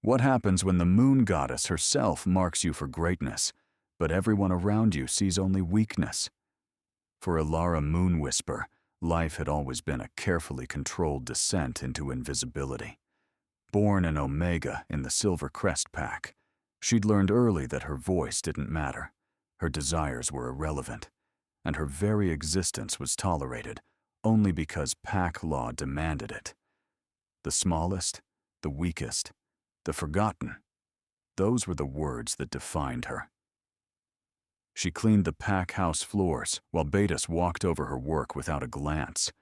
What happens when the moon goddess herself marks you for greatness, but everyone around you sees only weakness? For Elara Moonwhisper, life had always been a carefully controlled descent into invisibility. Born an Omega in the Silver Crest Pack, she'd learned early that her voice didn't matter, her desires were irrelevant, and her very existence was tolerated only because pack law demanded it. The smallest, the weakest, the forgotten, those were the words that defined her. She cleaned the pack house floors while Betas walked over her work without a glance.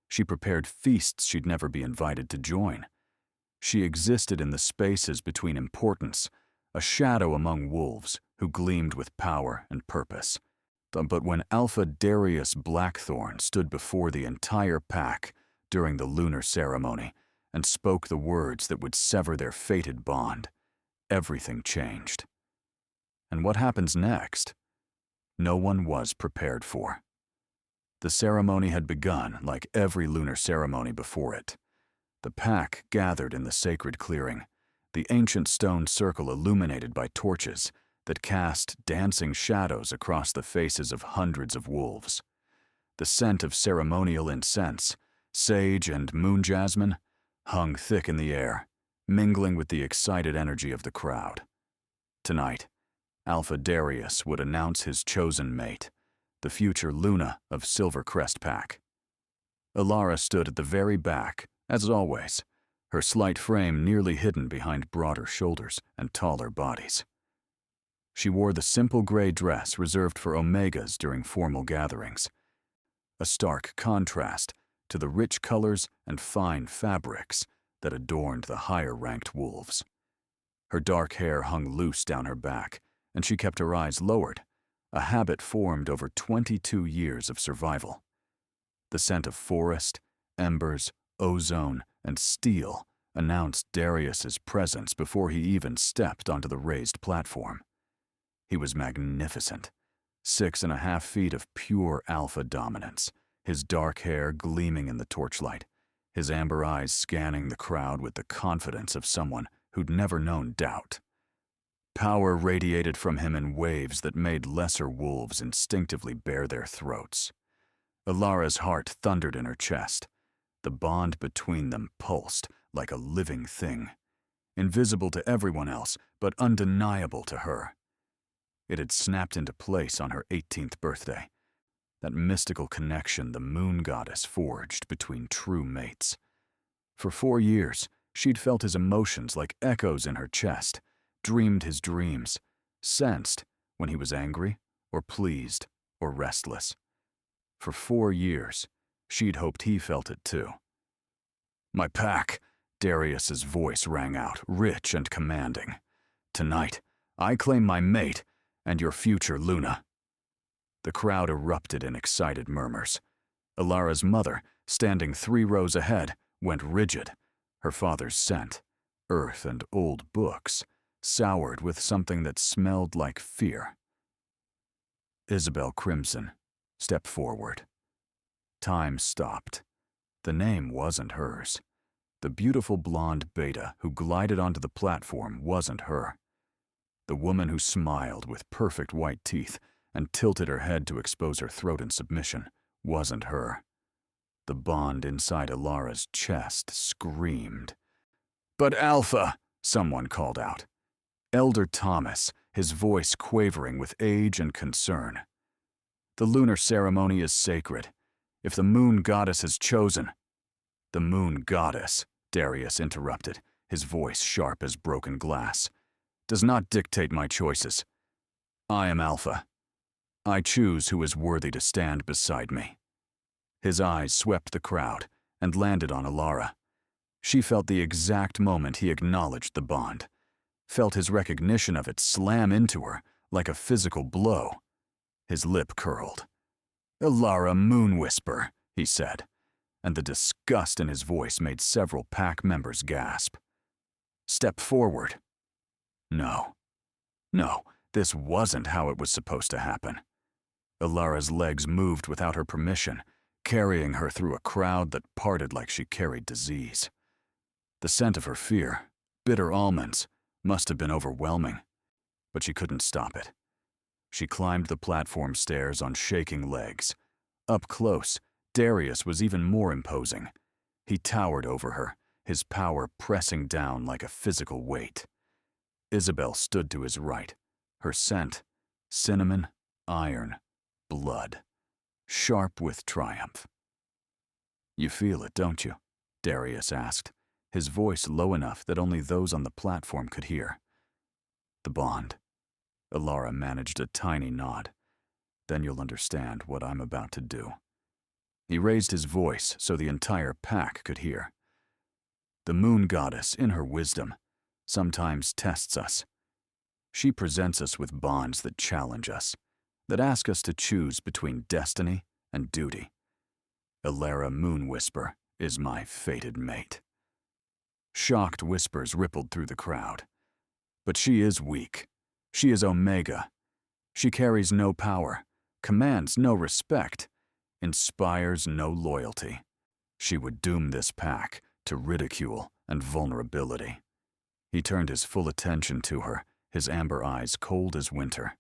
She prepared feasts she'd never be invited to join. She existed in the spaces between importance, a shadow among wolves who gleamed with power and purpose. But when Alpha Darius Blackthorn stood before the entire pack during the lunar ceremony and spoke the words that would sever their fated bond, everything changed. And what happens next? No one was prepared for. The ceremony had begun like every lunar ceremony before it. The pack gathered in the sacred clearing, the ancient stone circle illuminated by torches that cast dancing shadows across the faces of hundreds of wolves. The scent of ceremonial incense, sage and moon jasmine, hung thick in the air, mingling with the excited energy of the crowd. Tonight, Alpha Darius would announce his chosen mate, the future Luna of Silver Crest Pack. Elara stood at the very back, as always, her slight frame nearly hidden behind broader shoulders and taller bodies. She wore the simple gray dress reserved for Omegas during formal gatherings, a stark contrast to the rich colors and fine fabrics that adorned the higher-ranked wolves. Her dark hair hung loose down her back, and she kept her eyes lowered, a habit formed over 22 years of survival. The scent of forest, embers, ozone, and steel announced Darius's presence before he even stepped onto the raised platform. He was magnificent, 6.5 feet of pure alpha dominance, his dark hair gleaming in the torchlight, his amber eyes scanning the crowd with the confidence of someone who'd never known doubt. Power radiated from him in waves that made lesser wolves instinctively bare their throats. Elara's heart thundered in her chest. The bond between them pulsed like a living thing, invisible to everyone else, but undeniable to her. It had snapped into place on her 18th birthday, that mystical connection the moon goddess forged between true mates. For 4 years, she'd felt his emotions like echoes in her chest, dreamed his dreams, sensed when he was angry or pleased or restless. For 4 years, she'd hoped he felt it too. "My pack," Darius's voice rang out, rich and commanding. "Tonight, I claim my mate and your future Luna." The crowd erupted in excited murmurs. Elara's mother, standing 3 rows ahead, went rigid. Her father's scent, earth and old books, soured with something that smelled like fear. Isabel Crimson stepped forward. Time stopped. The name wasn't hers. The beautiful blonde beta who glided onto the platform wasn't her. The woman who smiled with perfect white teeth and tilted her head to expose her throat in submission wasn't her. The bond inside Elara's chest screamed. "But Alpha," someone called out. Elder Thomas, his voice quavering with age and concern. "The lunar ceremony is sacred. If the moon goddess has chosen—" "The moon goddess," Darius interrupted, his voice sharp as broken glass, "does not dictate my choices. I am Alpha. I choose who is worthy to stand beside me." His eyes swept the crowd and landed on Elara. She felt the exact moment he acknowledged the bond, felt his recognition of it slam into her like a physical blow. His lip curled. "Elara Moonwhisper," he said, and the disgust in his voice made several pack members gasp. "Step forward." No, this wasn't how it was supposed to happen. Elara's legs moved without her permission, carrying her through a crowd that parted like she carried disease. The scent of her fear Bitter almonds must have been overwhelming, but she couldn't stop it. She climbed the platform stairs on shaking legs. Up close, Darius was even more imposing. He towered over her, his power pressing down like a physical weight. Isabel stood to his right, her scent, cinnamon, iron, blood, sharp with triumph. "You feel it, don't you?" Darius asked, his voice low enough that only those on the platform could hear. "The bond." Alara managed a tiny nod. "Then you'll understand what I'm about to do." He raised his voice so the entire pack could hear. "The moon goddess, in her wisdom, sometimes tests us. She presents us with bonds that challenge us, that ask us to choose between destiny and duty. Alara Moonwhisper is my fated mate." Shocked whispers rippled through the crowd. "But she is weak. She is Omega. She carries no power, commands no respect, inspires no loyalty. She would doom this pack to ridicule and vulnerability." He turned his full attention to her, his amber eyes cold as winter.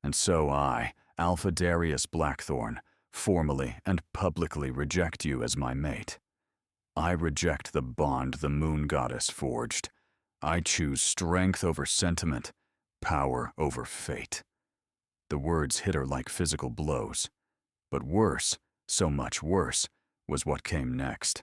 "And so I, Alpha Darius Blackthorn, formally and publicly reject you as my mate. I reject the bond the moon goddess forged. I choose strength over sentiment, power over fate." The words hit her like physical blows. But worse, so much worse, was what came next.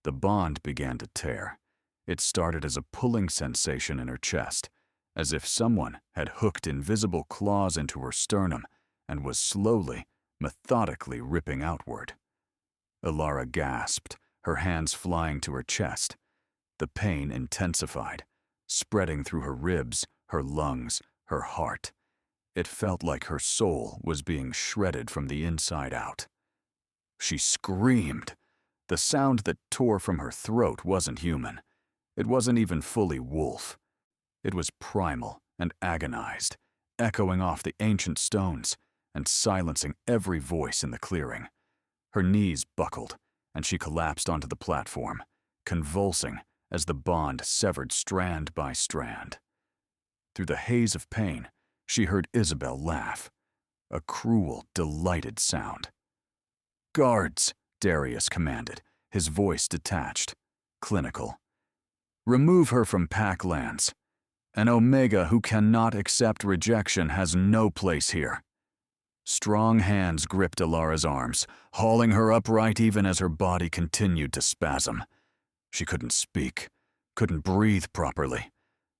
The bond began to tear. It started as a pulling sensation in her chest, as if someone had hooked invisible claws into her sternum and was slowly, methodically ripping outward. Alara gasped, her hands flying to her chest. The pain intensified, spreading through her ribs, her lungs, her heart. It felt like her soul was being shredded from the inside out. She screamed. The sound that tore from her throat wasn't human. It wasn't even fully wolf. It was primal and agonized, echoing off the ancient stones and silencing every voice in the clearing. Her knees buckled, and she collapsed onto the platform, convulsing as the bond severed strand by strand. Through the haze of pain, she heard Isabel laugh, a cruel, delighted sound. "Guards," Darius commanded, his voice detached, clinical. "Remove her from Packlands. An Omega who cannot accept rejection has no place here." Strong hands gripped Alara's arms, hauling her upright even as her body continued to spasm. She couldn't speak, couldn't breathe properly,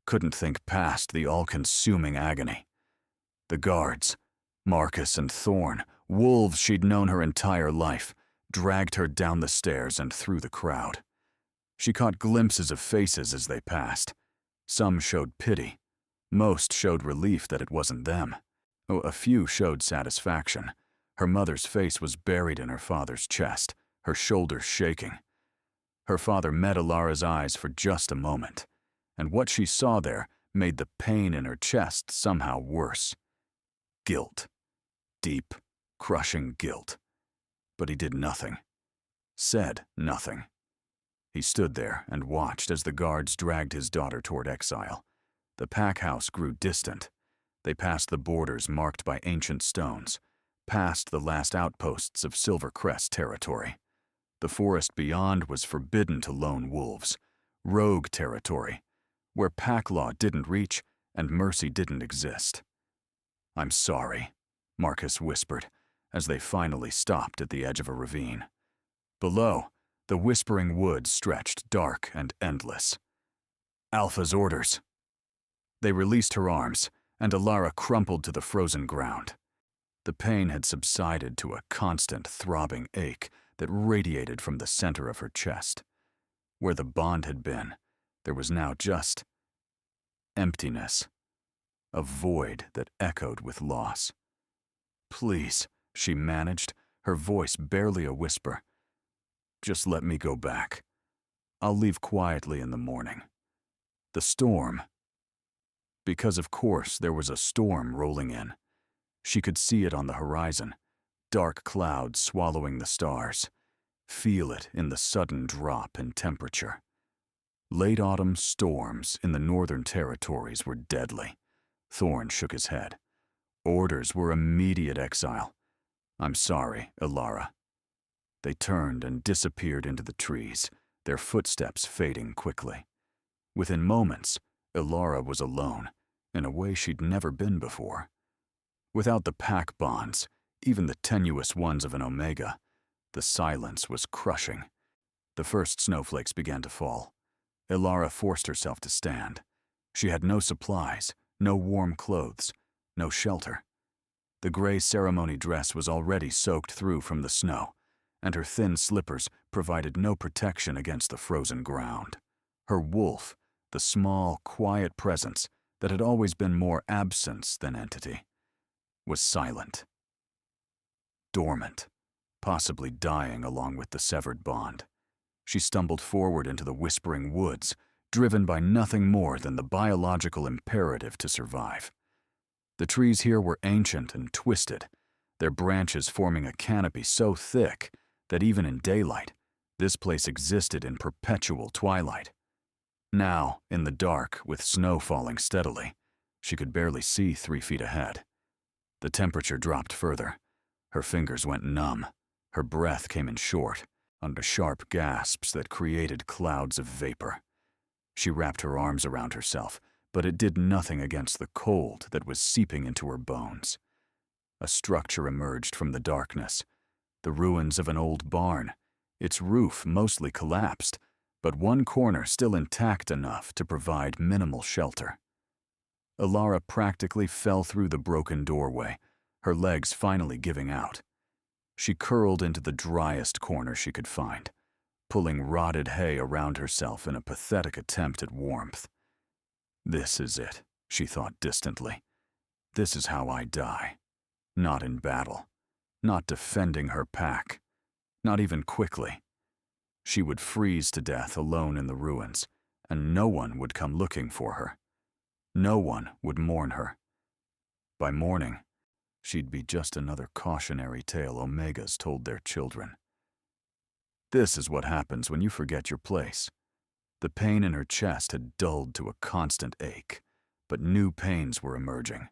couldn't think past the all-consuming agony. The guards, Marcus and Thorn, wolves she'd known her entire life, dragged her down the stairs and through the crowd. She caught glimpses of faces as they passed. Some showed pity. Most showed relief that it wasn't them. A few showed satisfaction. Her mother's face was buried in her father's chest, her shoulders shaking. Her father met Alara's eyes for just a moment, and what she saw there made the pain in her chest somehow worse. Guilt. Deep, crushing guilt. But he did nothing. Said nothing. He stood there and watched as the guards dragged his daughter toward exile. The pack house grew distant. They passed the borders marked by ancient stones, past the last outposts of Silvercrest territory. The forest beyond was forbidden to lone wolves, rogue territory, where pack law didn't reach and mercy didn't exist. "I'm sorry," Marcus whispered, as they finally stopped at the edge of a ravine. Below, the whispering woods stretched dark and endless. "Alpha's orders." They released her arms, and Alara crumpled to the frozen ground. The pain had subsided to a constant throbbing ache that radiated from the center of her chest. Where the bond had been, there was now just emptiness, a void that echoed with loss. "Please," she managed, her voice barely a whisper. "Just let me go back. I'll leave quietly in the morning." The storm. Because of course there was a storm rolling in. She could see it on the horizon, dark clouds swallowing the stars, feel it in the sudden drop in temperature. Late autumn storms in the Northern Territories were deadly. Thorn shook his head. Orders were immediate exile. I'm sorry, Ilara. They turned and disappeared into the trees, their footsteps fading quickly. Within moments, Ilara was alone, in a way she'd never been before. Without the pack bonds, even the tenuous ones of an Omega, the silence was crushing. The first snowflakes began to fall. Ilara forced herself to stand. She had no supplies, no warm clothes, no shelter. The gray ceremony dress was already soaked through from the snow, and her thin slippers provided no protection against the frozen ground. Her wolf, the small, quiet presence that had always been more absence than entity, was silent. Dormant, possibly dying along with the severed bond. She stumbled forward into the whispering woods, driven by nothing more than the biological imperative to survive. The trees here were ancient and twisted, their branches forming a canopy so thick that even in daylight, this place existed in perpetual twilight. Now, in the dark, with snow falling steadily, she could barely see 3 feet ahead. The temperature dropped further. Her fingers went numb. Her breath came in short, under sharp gasps that created clouds of vapor. She wrapped her arms around herself, but it did nothing against the cold that was seeping into her bones. A structure emerged from the darkness. The ruins of an old barn, its roof mostly collapsed, but one corner still intact enough to provide minimal shelter. Ilara practically fell through the broken doorway, her legs finally giving out. She curled into the driest corner she could find, pulling rotted hay around herself in a pathetic attempt at warmth. This is it, she thought distantly. This is how I die. Not in battle. Not defending her pack. Not even quickly. She would freeze to death alone in the ruins, and no one would come looking for her. No one would mourn her. By morning, she'd be just another cautionary tale Omegas told their children. This is what happens when you forget your place. The pain in her chest had dulled to a constant ache, but new pains were emerging.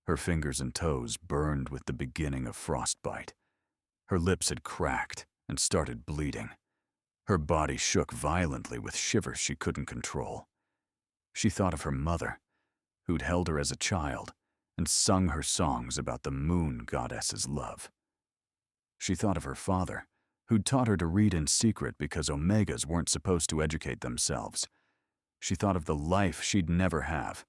Her fingers and toes burned with the beginning of frostbite. Her lips had cracked and started bleeding. Her body shook violently with shivers she couldn't control. She thought of her mother, who'd held her as a child and sung her songs about the moon goddess's love. She thought of her father, who'd taught her to read in secret because Omegas weren't supposed to educate themselves. She thought of the life she'd never have,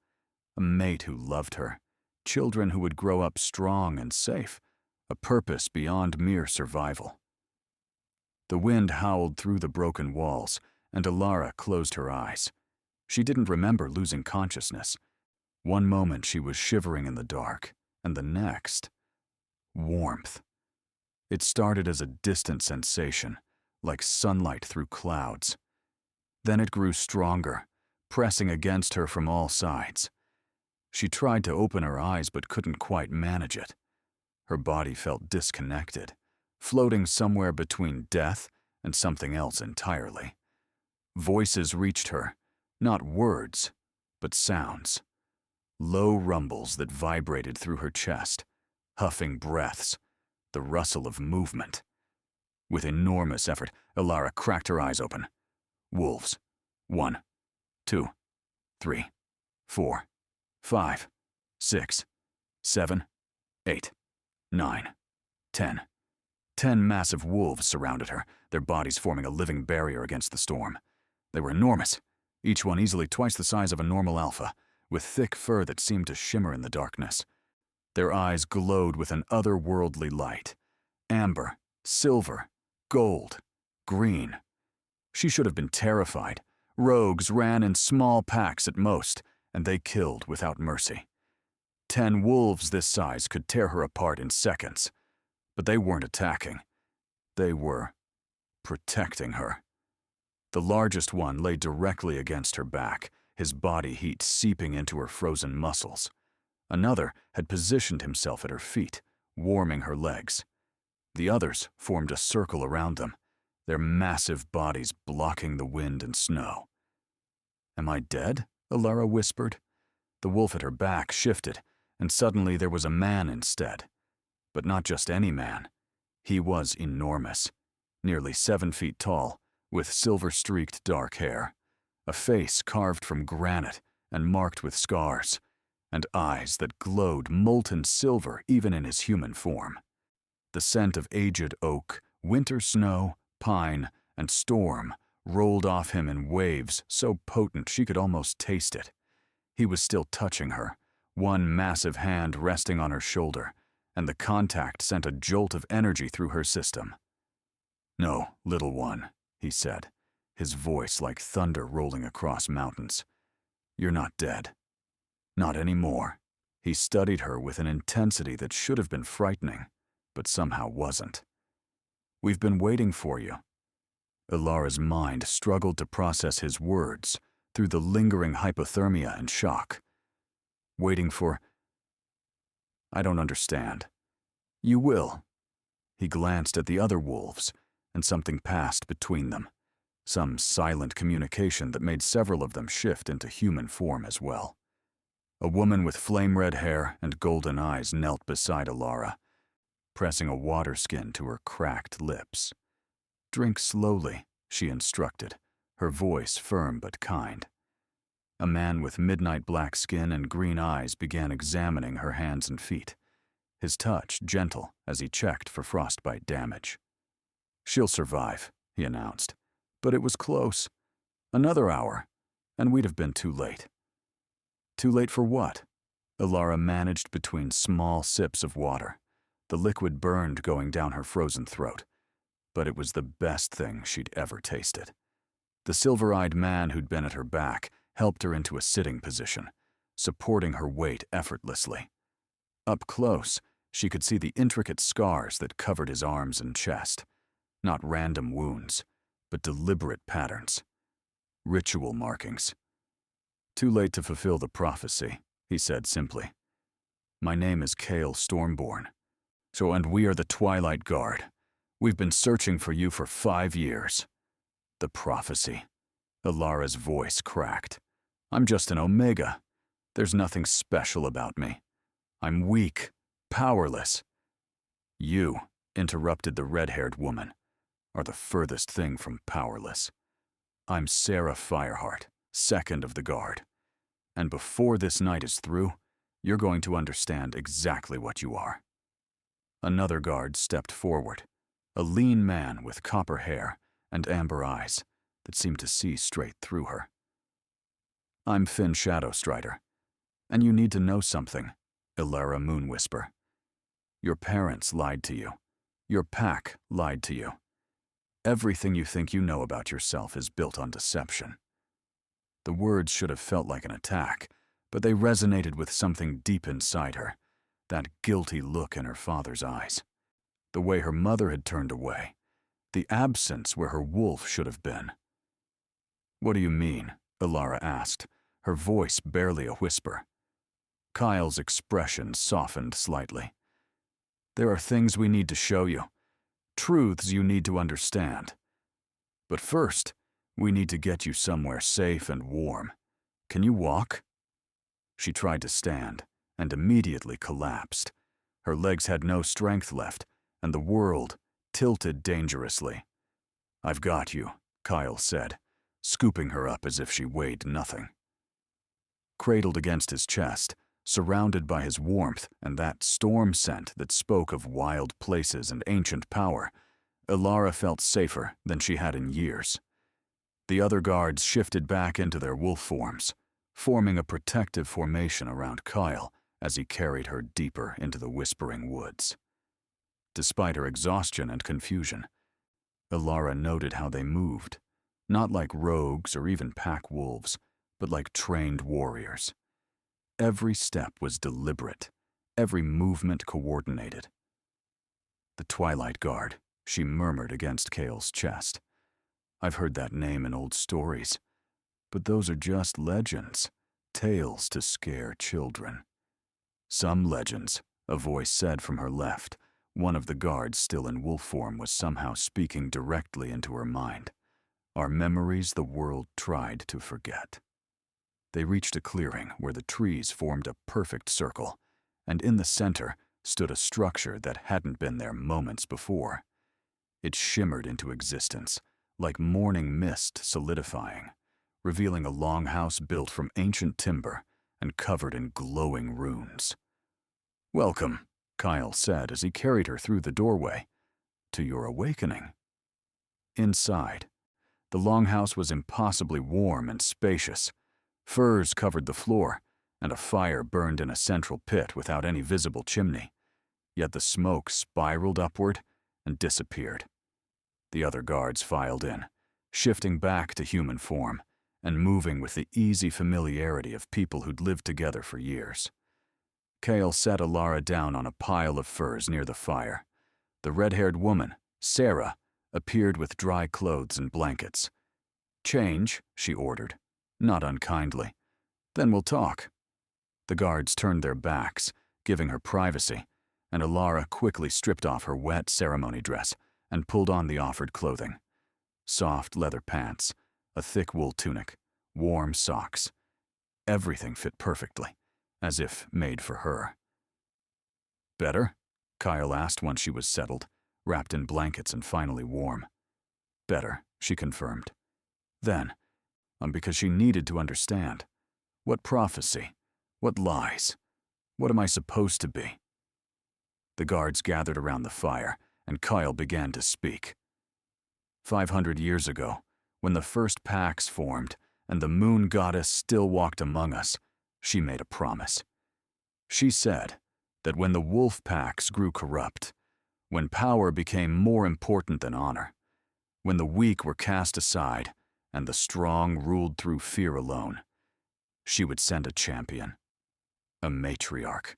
a mate who loved her, children who would grow up strong and safe, a purpose beyond mere survival. The wind howled through the broken walls, and Ilara closed her eyes. She didn't remember losing consciousness. One moment she was shivering in the dark, and the next, warmth. It started as a distant sensation, like sunlight through clouds. Then it grew stronger, pressing against her from all sides. She tried to open her eyes but couldn't quite manage it. Her body felt disconnected, floating somewhere between death and something else entirely. Voices reached her, not words, but sounds. Low rumbles that vibrated through her chest, huffing breaths, the rustle of movement. With enormous effort, Ilara cracked her eyes open. Wolves. 1, 2, 3, 4, 5, 6, 7, 8, 9, 10. 10 massive wolves surrounded her, their bodies forming a living barrier against the storm. They were enormous, each one easily twice the size of a normal alpha, with thick fur that seemed to shimmer in the darkness. Their eyes glowed with an otherworldly light. Amber, silver, gold, green. She should have been terrified. Rogues ran in small packs at most, and they killed without mercy. 10 wolves this size could tear her apart in seconds. But they weren't attacking. They were protecting her. The largest one lay directly against her back, his body heat seeping into her frozen muscles. Another had positioned himself at her feet, warming her legs. The others formed a circle around them, their massive bodies blocking the wind and snow. Am I dead? Alara whispered. The wolf at her back shifted, and suddenly there was a man instead. But not just any man. He was enormous, nearly 7 feet tall, with silver-streaked dark hair, a face carved from granite and marked with scars, and eyes that glowed molten silver even in his human form. The scent of aged oak, winter snow, pine, and storm rolled off him in waves so potent she could almost taste it. He was still touching her, one massive hand resting on her shoulder, and the contact sent a jolt of energy through her system. "No, little one," he said, his voice like thunder rolling across mountains. "You're not dead. Not anymore." He studied her with an intensity that should have been frightening, but somehow wasn't. "We've been waiting for you." Alara's mind struggled to process his words through the lingering hypothermia and shock. "Waiting for—" "I don't understand." "You will." He glanced at the other wolves, and something passed between them, some silent communication that made several of them shift into human form as well. A woman with flame-red hair and golden eyes knelt beside Alara, pressing a water skin to her cracked lips. "Drink slowly," she instructed, her voice firm but kind. A man with midnight black skin and green eyes began examining her hands and feet, his touch gentle as he checked for frostbite damage. "She'll survive," he announced, but it was close. Another hour, and we'd have been too late. Too late for what? Alara managed between small sips of water. The liquid burned going down her frozen throat, but it was the best thing she'd ever tasted. The silver-eyed man who'd been at her back helped her into a sitting position, supporting her weight effortlessly. Up close, she could see the intricate scars that covered his arms and chest. Not random wounds, but deliberate patterns. Ritual markings. "Too late to fulfill the prophecy," he said simply. "My name is Kael Stormborn. And we are the Twilight Guard. We've been searching for you for 5 years. The prophecy." Alara's voice cracked. "I'm just an Omega. There's nothing special about me. I'm weak, powerless." "You," interrupted the red-haired woman, "are the furthest thing from powerless. I'm Sarah Fireheart, second of the Guard. And before this night is through, you're going to understand exactly what you are." Another guard stepped forward, a lean man with copper hair and amber eyes that seemed to see straight through her. "I'm Finn Shadowstrider, and you need to know something," Alara Moonwhisper. "Your parents lied to you. Your pack lied to you. Everything you think you know about yourself is built on deception." The words should have felt like an attack, but they resonated with something deep inside her, that guilty look in her father's eyes, the way her mother had turned away, the absence where her wolf should have been. "What do you mean?" Alara asked, her voice barely a whisper. Kyle's expression softened slightly. "There are things we need to show you, truths you need to understand. But first, we need to get you somewhere safe and warm. Can you walk?" She tried to stand, and immediately collapsed. Her legs had no strength left, and the world tilted dangerously. "I've got you," Kyle said, scooping her up as if she weighed nothing. Cradled against his chest, surrounded by his warmth and that storm scent that spoke of wild places and ancient power, Alara felt safer than she had in years. The other guards shifted back into their wolf forms, forming a protective formation around Kyle as he carried her deeper into the whispering woods. Despite her exhaustion and confusion, Alara noted how they moved, not like rogues or even pack wolves, but like trained warriors. Every step was deliberate, every movement coordinated. "The Twilight Guard," she murmured against Kael's chest. "I've heard that name in old stories, but those are just legends, tales to scare children." "Some legends," a voice said from her left. One of the guards still in wolf form was somehow speaking directly into her mind. "Are memories the world tried to forget." They reached a clearing where the trees formed a perfect circle, and in the center stood a structure that hadn't been there moments before. It shimmered into existence, like morning mist solidifying, revealing a longhouse built from ancient timber and covered in glowing runes. "Welcome," Kyle said as he carried her through the doorway, "to your awakening." Inside, the longhouse was impossibly warm and spacious. Furs covered the floor, and a fire burned in a central pit without any visible chimney. Yet the smoke spiraled upward and disappeared. The other guards filed in, shifting back to human form and moving with the easy familiarity of people who'd lived together for years. Kale set Alara down on a pile of furs near the fire. The red-haired woman, Sarah, appeared with dry clothes and blankets. "Change," she ordered, not unkindly. "Then we'll talk." The guards turned their backs, giving her privacy, and Alara quickly stripped off her wet ceremony dress and pulled on the offered clothing. Soft leather pants, a thick wool tunic, warm socks. Everything fit perfectly, as if made for her. "Better?" Kyle asked once she was settled, wrapped in blankets and finally warm. "Better," she confirmed. Then, because she needed to understand. What prophecy? What lies? What am I supposed to be? The guards gathered around the fire, and Kyle began to speak. 500 years ago, when the first packs formed and the moon goddess still walked among us, she made a promise. She said that when the wolf packs grew corrupt, when power became more important than honor, when the weak were cast aside and the strong ruled through fear alone, she would send a champion, a matriarch.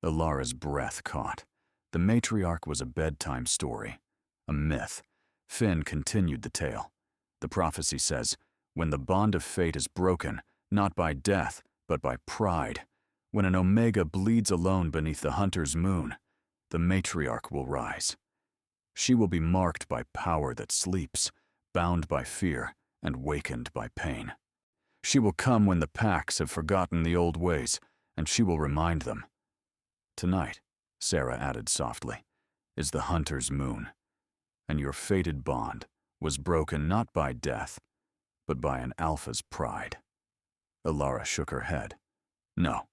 Alara's breath caught. The matriarch was a bedtime story, a myth. Finn continued the tale. The prophecy says, when the bond of fate is broken, not by death, but by pride, when an Omega bleeds alone beneath the hunter's moon, the matriarch will rise. She will be marked by power that sleeps, bound by fear, and wakened by pain. She will come when the packs have forgotten the old ways, and she will remind them. Tonight, Sarah added softly, is the hunter's moon, and your fated bond was broken not by death, but by an alpha's pride. Alara shook her head. No,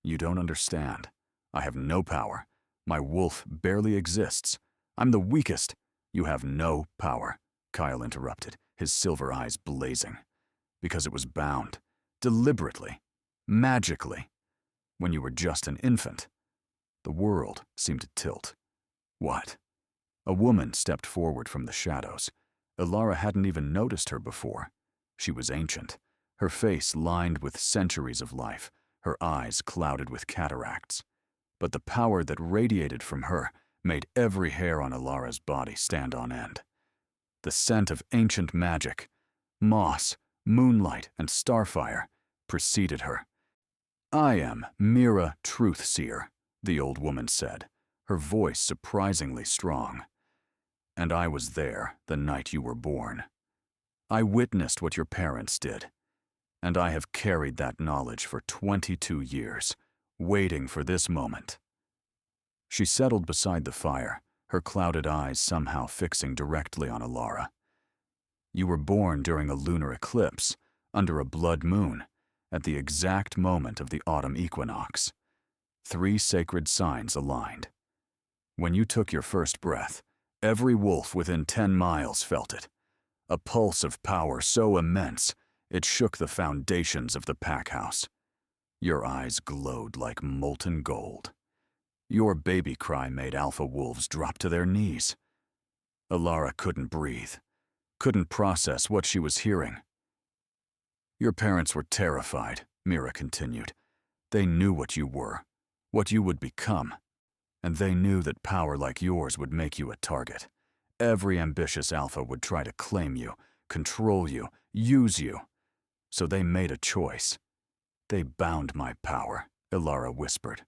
you don't understand. I have no power. My wolf barely exists. I'm the weakest. You have no power, Kyle interrupted, his silver eyes blazing. Because it was bound, deliberately, magically. When you were just an infant, the world seemed to tilt. What? A woman stepped forward from the shadows. Alara hadn't even noticed her before. She was ancient, her face lined with centuries of life, her eyes clouded with cataracts. But the power that radiated from her made every hair on Alara's body stand on end. The scent of ancient magic, moss, moonlight, and starfire preceded her. I am Mira Truthseer, the old woman said, her voice surprisingly strong. And I was there the night you were born. I witnessed what your parents did, and I have carried that knowledge for 22 years, waiting for this moment. She settled beside the fire, her clouded eyes somehow fixing directly on Alara. You were born during a lunar eclipse, under a blood moon, at the exact moment of the autumn equinox. 3 sacred signs aligned. When you took your first breath, every wolf within 10 miles felt it. A pulse of power so immense, it shook the foundations of the pack house. Your eyes glowed like molten gold. Your baby cry made alpha wolves drop to their knees. Alara couldn't breathe, couldn't process what she was hearing. Your parents were terrified, Mira continued. They knew what you were, what you would become, and they knew that power like yours would make you a target. Every ambitious alpha would try to claim you, control you, use you. So they made a choice. They bound my power, Alara whispered.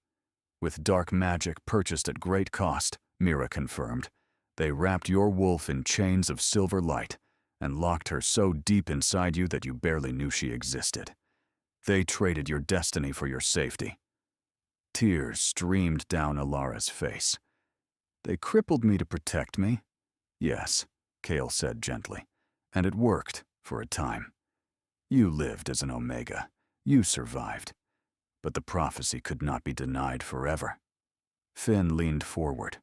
With dark magic purchased at great cost, Mira confirmed. They wrapped your wolf in chains of silver light and locked her so deep inside you that you barely knew she existed. They traded your destiny for your safety. Tears streamed down Alara's face. They crippled me to protect me. Yes, Kale said gently, and it worked for a time. You lived as an Omega. You survived. But the prophecy could not be denied forever. Finn leaned forward.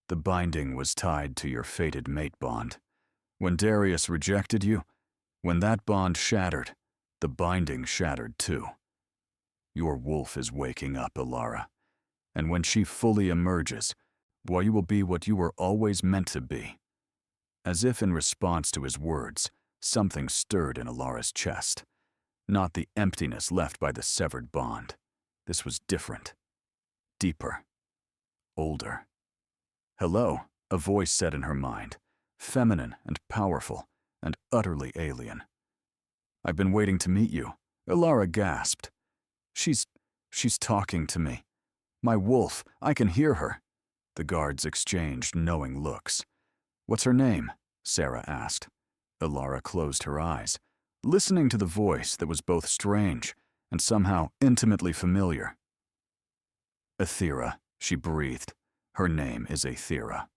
The binding was tied to your fated mate bond. When Darius rejected you, when that bond shattered, the binding shattered too. Your wolf is waking up, Alara, and when she fully emerges, boy, you will be what you were always meant to be. As if in response to his words, something stirred in Alara's chest. Not the emptiness left by the severed bond. This was different. Deeper. Older. Hello, a voice said in her mind, feminine and powerful and utterly alien. I've been waiting to meet you, Alara gasped. She's talking to me. My wolf, I can hear her. The guards exchanged knowing looks. What's her name? Sarah asked. Alara closed her eyes, listening to the voice that was both strange and somehow intimately familiar. Aethera, she breathed. Her name is Aethera.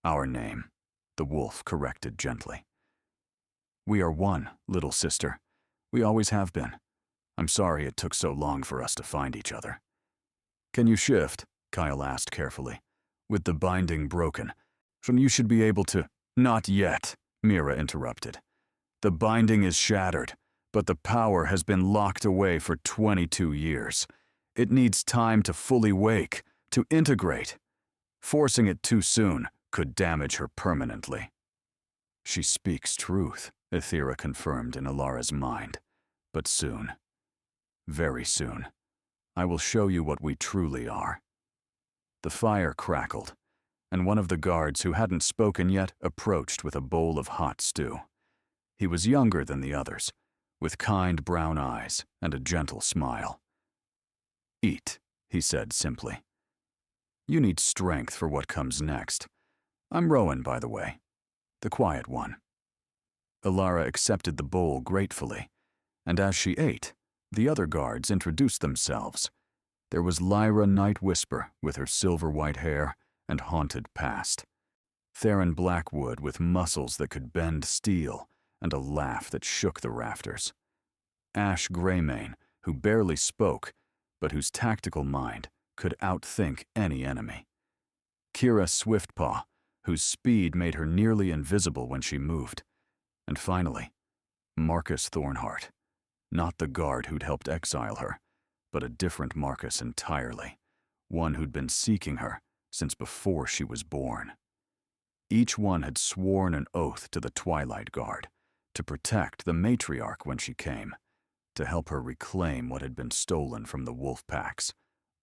Our name, the wolf corrected gently. We are one, little sister. We always have been. I'm sorry it took so long for us to find each other. Can you shift? Kyle asked carefully. With the binding broken, so you should be able to— Not yet, Mira interrupted. The binding is shattered, but the power has been locked away for 22 years. It needs time to fully wake, to integrate. Forcing it too soon could damage her permanently. She speaks truth, Aethera confirmed in Alara's mind. But soon, very soon, I will show you what we truly are. The fire crackled, and one of the guards who hadn't spoken yet approached with a bowl of hot stew. He was younger than the others, with kind brown eyes and a gentle smile. Eat, he said simply. You need strength for what comes next. I'm Rowan, by the way, the quiet one. Alara accepted the bowl gratefully, and as she ate, the other guards introduced themselves. There was Lyra Nightwhisper with her silver-white hair and haunted past. Theron Blackwood with muscles that could bend steel and a laugh that shook the rafters. Ash Greymane, who barely spoke, but whose tactical mind could outthink any enemy. Kira Swiftpaw, whose speed made her nearly invisible when she moved. And finally, Marcus Thornheart, not the guard who'd helped exile her, but a different Marcus entirely, one who'd been seeking her since before she was born. Each one had sworn an oath to the Twilight Guard, to protect the matriarch when she came, to help her reclaim what had been stolen from the wolf packs,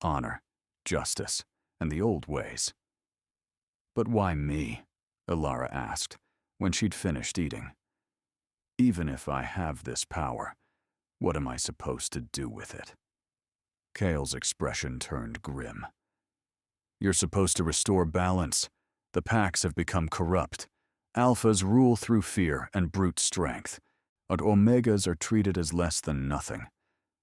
honor, justice, and the old ways. But why me? Alara asked, when she'd finished eating. Even if I have this power, what am I supposed to do with it? Kale's expression turned grim. You're supposed to restore balance. The packs have become corrupt. Alphas rule through fear and brute strength, and Omegas are treated as less than nothing.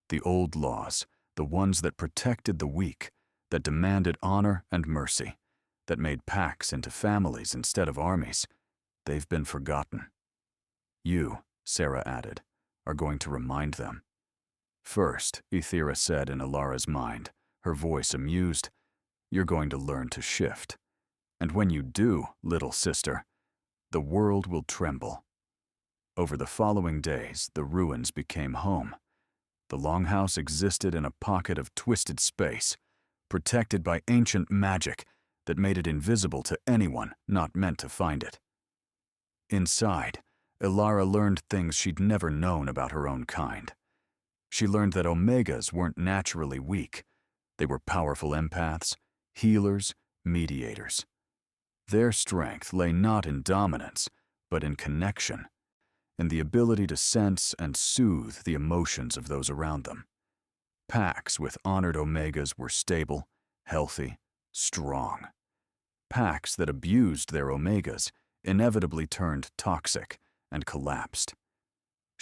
The old laws, the ones that protected the weak, that demanded honor and mercy, that made packs into families instead of armies, they've been forgotten. You, Sarah added, are going to remind them. First, Aethera said in Alara's mind, her voice amused, you're going to learn to shift. And when you do, little sister, the world will tremble. Over the following days, the ruins became home. The Longhouse existed in a pocket of twisted space, protected by ancient magic that made it invisible to anyone not meant to find it. Inside, Alara learned things she'd never known about her own kind. She learned that Omegas weren't naturally weak. They were powerful empaths, healers, mediators. Their strength lay not in dominance, but in connection, in the ability to sense and soothe the emotions of those around them. Packs with honored Omegas were stable, healthy, strong. Packs that abused their Omegas inevitably turned toxic and collapsed.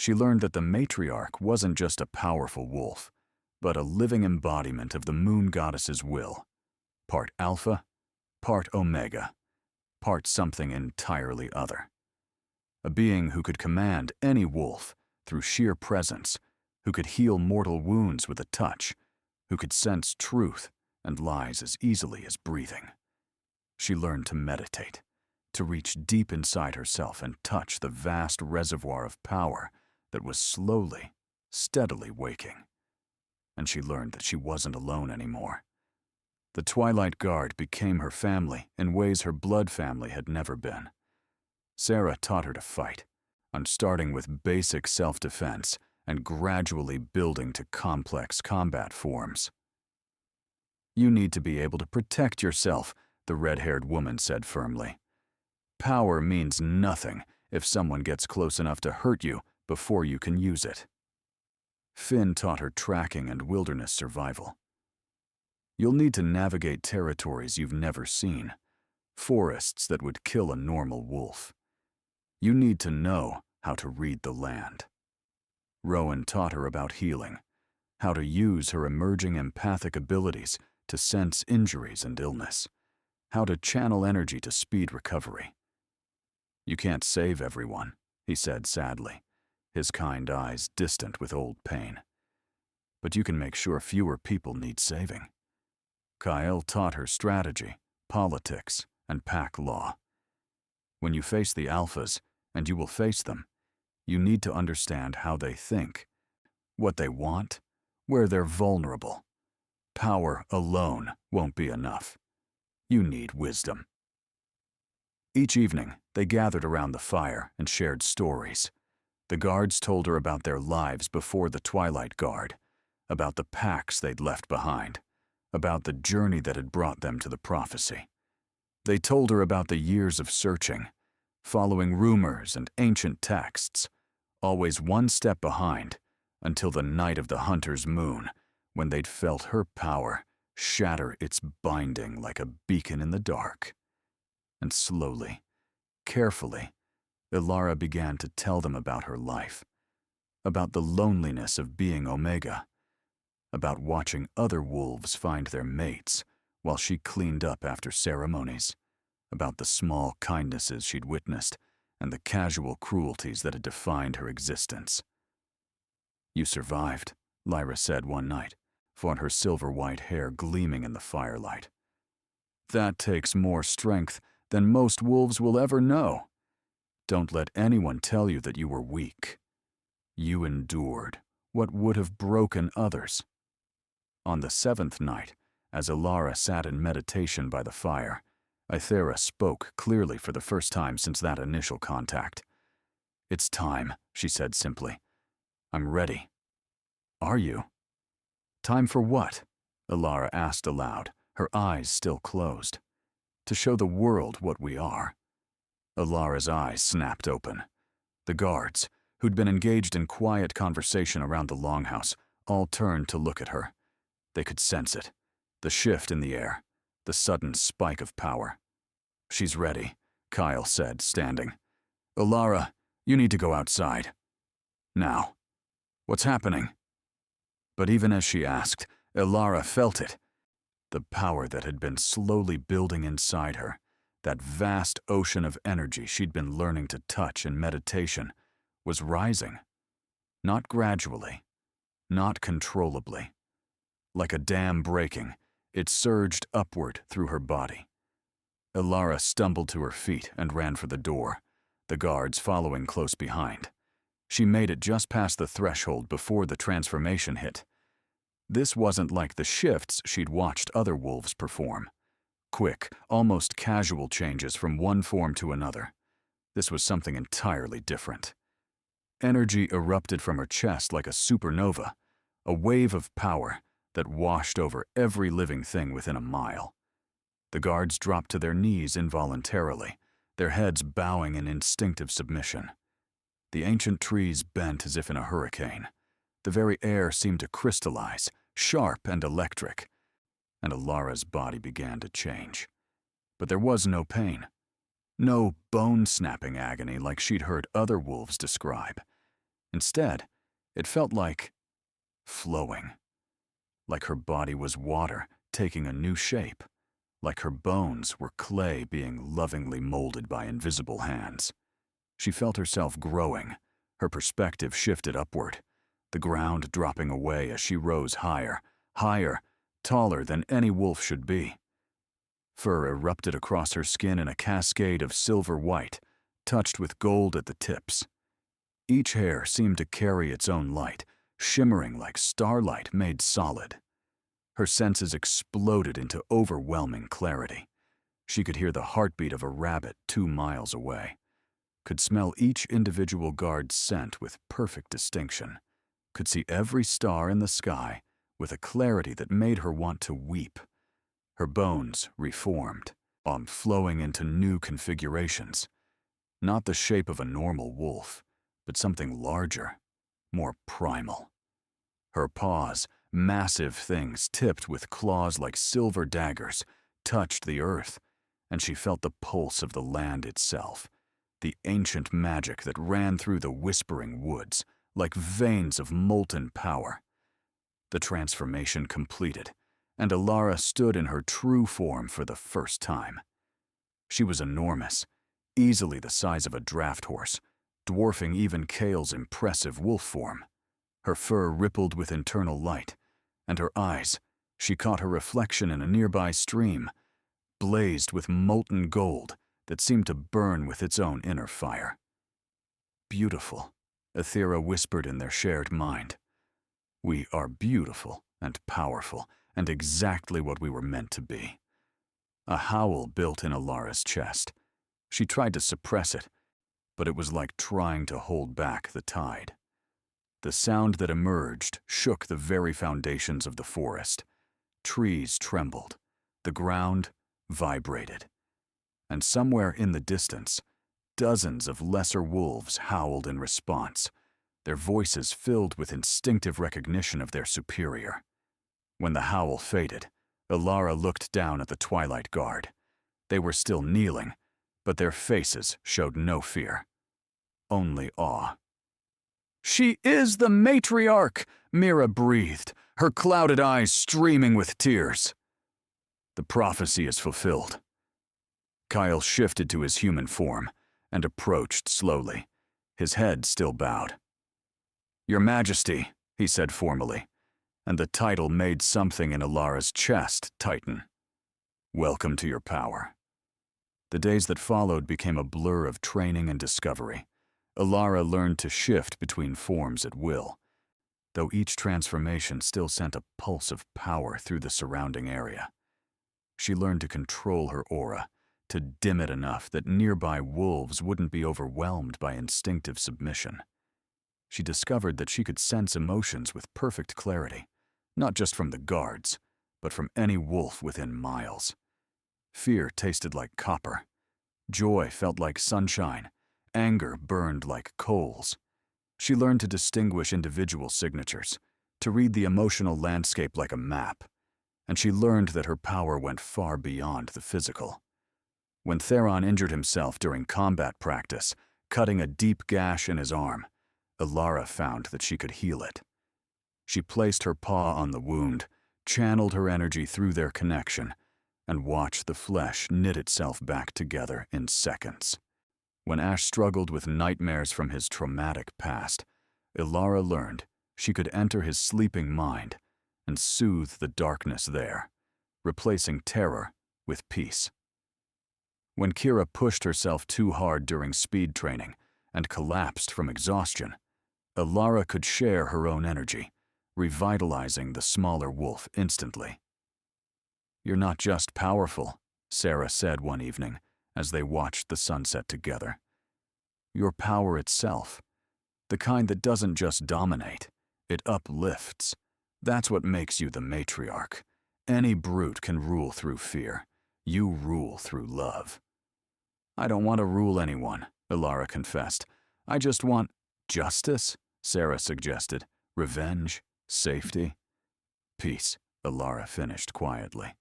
She learned that the matriarch wasn't just a powerful wolf, but a living embodiment of the moon goddess's will. Part alpha, part omega, part something entirely other. A being who could command any wolf through sheer presence, who could heal mortal wounds with a touch, who could sense truth and lies as easily as breathing. She learned to meditate, to reach deep inside herself and touch the vast reservoir of power that was slowly, steadily waking. And she learned that she wasn't alone anymore. The Twilight Guard became her family in ways her blood family had never been. Sarah taught her to fight, starting with basic self-defense and gradually building to complex combat forms. "You need to be able to protect yourself," the red-haired woman said firmly. "Power means nothing if someone gets close enough to hurt you before you can use it." Finn taught her tracking and wilderness survival. "You'll need to navigate territories you've never seen, forests that would kill a normal wolf. You need to know how to read the land." Rowan taught her about healing, how to use her emerging empathic abilities to sense injuries and illness, how to channel energy to speed recovery. "You can't save everyone," he said sadly, his kind eyes distant with old pain. "But you can make sure fewer people need saving." Kyle taught her strategy, politics, and pack law. When you face the alphas, and you will face them, you need to understand how they think, what they want, where they're vulnerable. Power alone won't be enough. You need wisdom. Each evening, they gathered around the fire and shared stories. The guards told her about their lives before the Twilight Guard, about the packs they'd left behind, about the journey that had brought them to the prophecy. They told her about the years of searching, following rumors and ancient texts, always one step behind, until the night of the hunter's moon, when they'd felt her power shatter its binding like a beacon in the dark. And slowly, carefully, Ilara began to tell them about her life, about the loneliness of being Omega, about watching other wolves find their mates while she cleaned up after ceremonies, about the small kindnesses she'd witnessed and the casual cruelties that had defined her existence. "You survived," Lyra said one night, her silver-white hair gleaming in the firelight. "That takes more strength than most wolves will ever know. Don't let anyone tell you that you were weak. You endured what would have broken others." On the 7th night, as Ilara sat in meditation by the fire, Ithera spoke clearly for the first time since that initial contact. "It's time," she said simply. "I'm ready." "Are you?" "Time for what?" Ilara asked aloud, her eyes still closed. "To show the world what we are." Ilara's eyes snapped open. The guards, who'd been engaged in quiet conversation around the longhouse, all turned to look at her. They could sense it, the shift in the air, the sudden spike of power. "She's ready," Kyle said, standing. "Ilara, you need to go outside. Now. What's happening?" But even as she asked, Ilara felt it. The power that had been slowly building inside her, that vast ocean of energy she'd been learning to touch in meditation, was rising. Not gradually, not controllably. Like a dam breaking, it surged upward through her body. Ilara stumbled to her feet and ran for the door, the guards following close behind. She made it just past the threshold before the transformation hit. This wasn't like the shifts she'd watched other wolves perform. Quick, almost casual changes from one form to another. This was something entirely different. Energy erupted from her chest like a supernova, a wave of power that washed over every living thing within a mile. The guards dropped to their knees involuntarily, their heads bowing in instinctive submission. The ancient trees bent as if in a hurricane. The very air seemed to crystallize, sharp and electric, and Ilara's body began to change. But there was no pain. No bone-snapping agony like she'd heard other wolves describe. Instead, it felt like flowing, like her body was water taking a new shape, like her bones were clay being lovingly molded by invisible hands. She felt herself growing, her perspective shifted upward, the ground dropping away as she rose higher, higher, taller than any wolf should be. Fur erupted across her skin in a cascade of silver white, touched with gold at the tips. Each hair seemed to carry its own light, shimmering like starlight made solid. Her senses exploded into overwhelming clarity. She could hear the heartbeat of a rabbit 2 miles away, could smell each individual guard's scent with perfect distinction, could see every star in the sky with a clarity that made her want to weep. Her bones reformed, flowing into new configurations. Not the shape of a normal wolf, but something larger, more primal. Her paws, massive things tipped with claws like silver daggers, touched the earth, and she felt the pulse of the land itself, the ancient magic that ran through the whispering woods like veins of molten power. The transformation completed, and Alara stood in her true form for the first time. She was enormous, easily the size of a draft horse, dwarfing even Kale's impressive wolf form. Her fur rippled with internal light, and her eyes, she caught her reflection in a nearby stream, blazed with molten gold that seemed to burn with its own inner fire. Beautiful, Ethera whispered in their shared mind. We are beautiful and powerful and exactly what we were meant to be. A howl built in Alara's chest. She tried to suppress it, but it was like trying to hold back the tide. The sound that emerged shook the very foundations of the forest. Trees trembled, the ground vibrated, and somewhere in the distance, dozens of lesser wolves howled in response, their voices filled with instinctive recognition of their superior. When the howl faded, Alara looked down at the Twilight Guard. They were still kneeling, but their faces showed no fear, only awe. "She is the matriarch," Mira breathed, her clouded eyes streaming with tears. The prophecy is fulfilled. Kyle shifted to his human form and approached slowly, his head still bowed. "Your Majesty," he said formally, and the title made something in Alara's chest tighten. "Welcome to your power." The days that followed became a blur of training and discovery. Alara learned to shift between forms at will, though each transformation still sent a pulse of power through the surrounding area. She learned to control her aura, to dim it enough that nearby wolves wouldn't be overwhelmed by instinctive submission. She discovered that she could sense emotions with perfect clarity, not just from the guards, but from any wolf within miles. Fear tasted like copper. Joy felt like sunshine. Anger burned like coals. She learned to distinguish individual signatures, to read the emotional landscape like a map, and she learned that her power went far beyond the physical. When Theron injured himself during combat practice, cutting a deep gash in his arm, Alara found that she could heal it. She placed her paw on the wound, channeled her energy through their connection, and watched the flesh knit itself back together in seconds. When Ash struggled with nightmares from his traumatic past, Alara learned she could enter his sleeping mind and soothe the darkness there, replacing terror with peace. When Kira pushed herself too hard during speed training and collapsed from exhaustion, Alara could share her own energy, revitalizing the smaller wolf instantly. "You're not just powerful," Sarah said one evening as they watched the sunset together. "You're power itself, the kind that doesn't just dominate, it uplifts. That's what makes you the matriarch. Any brute can rule through fear. You rule through love." "I don't want to rule anyone," Alara confessed. "I just want justice," Sarah suggested. "Revenge, safety." "Peace," Alara finished quietly.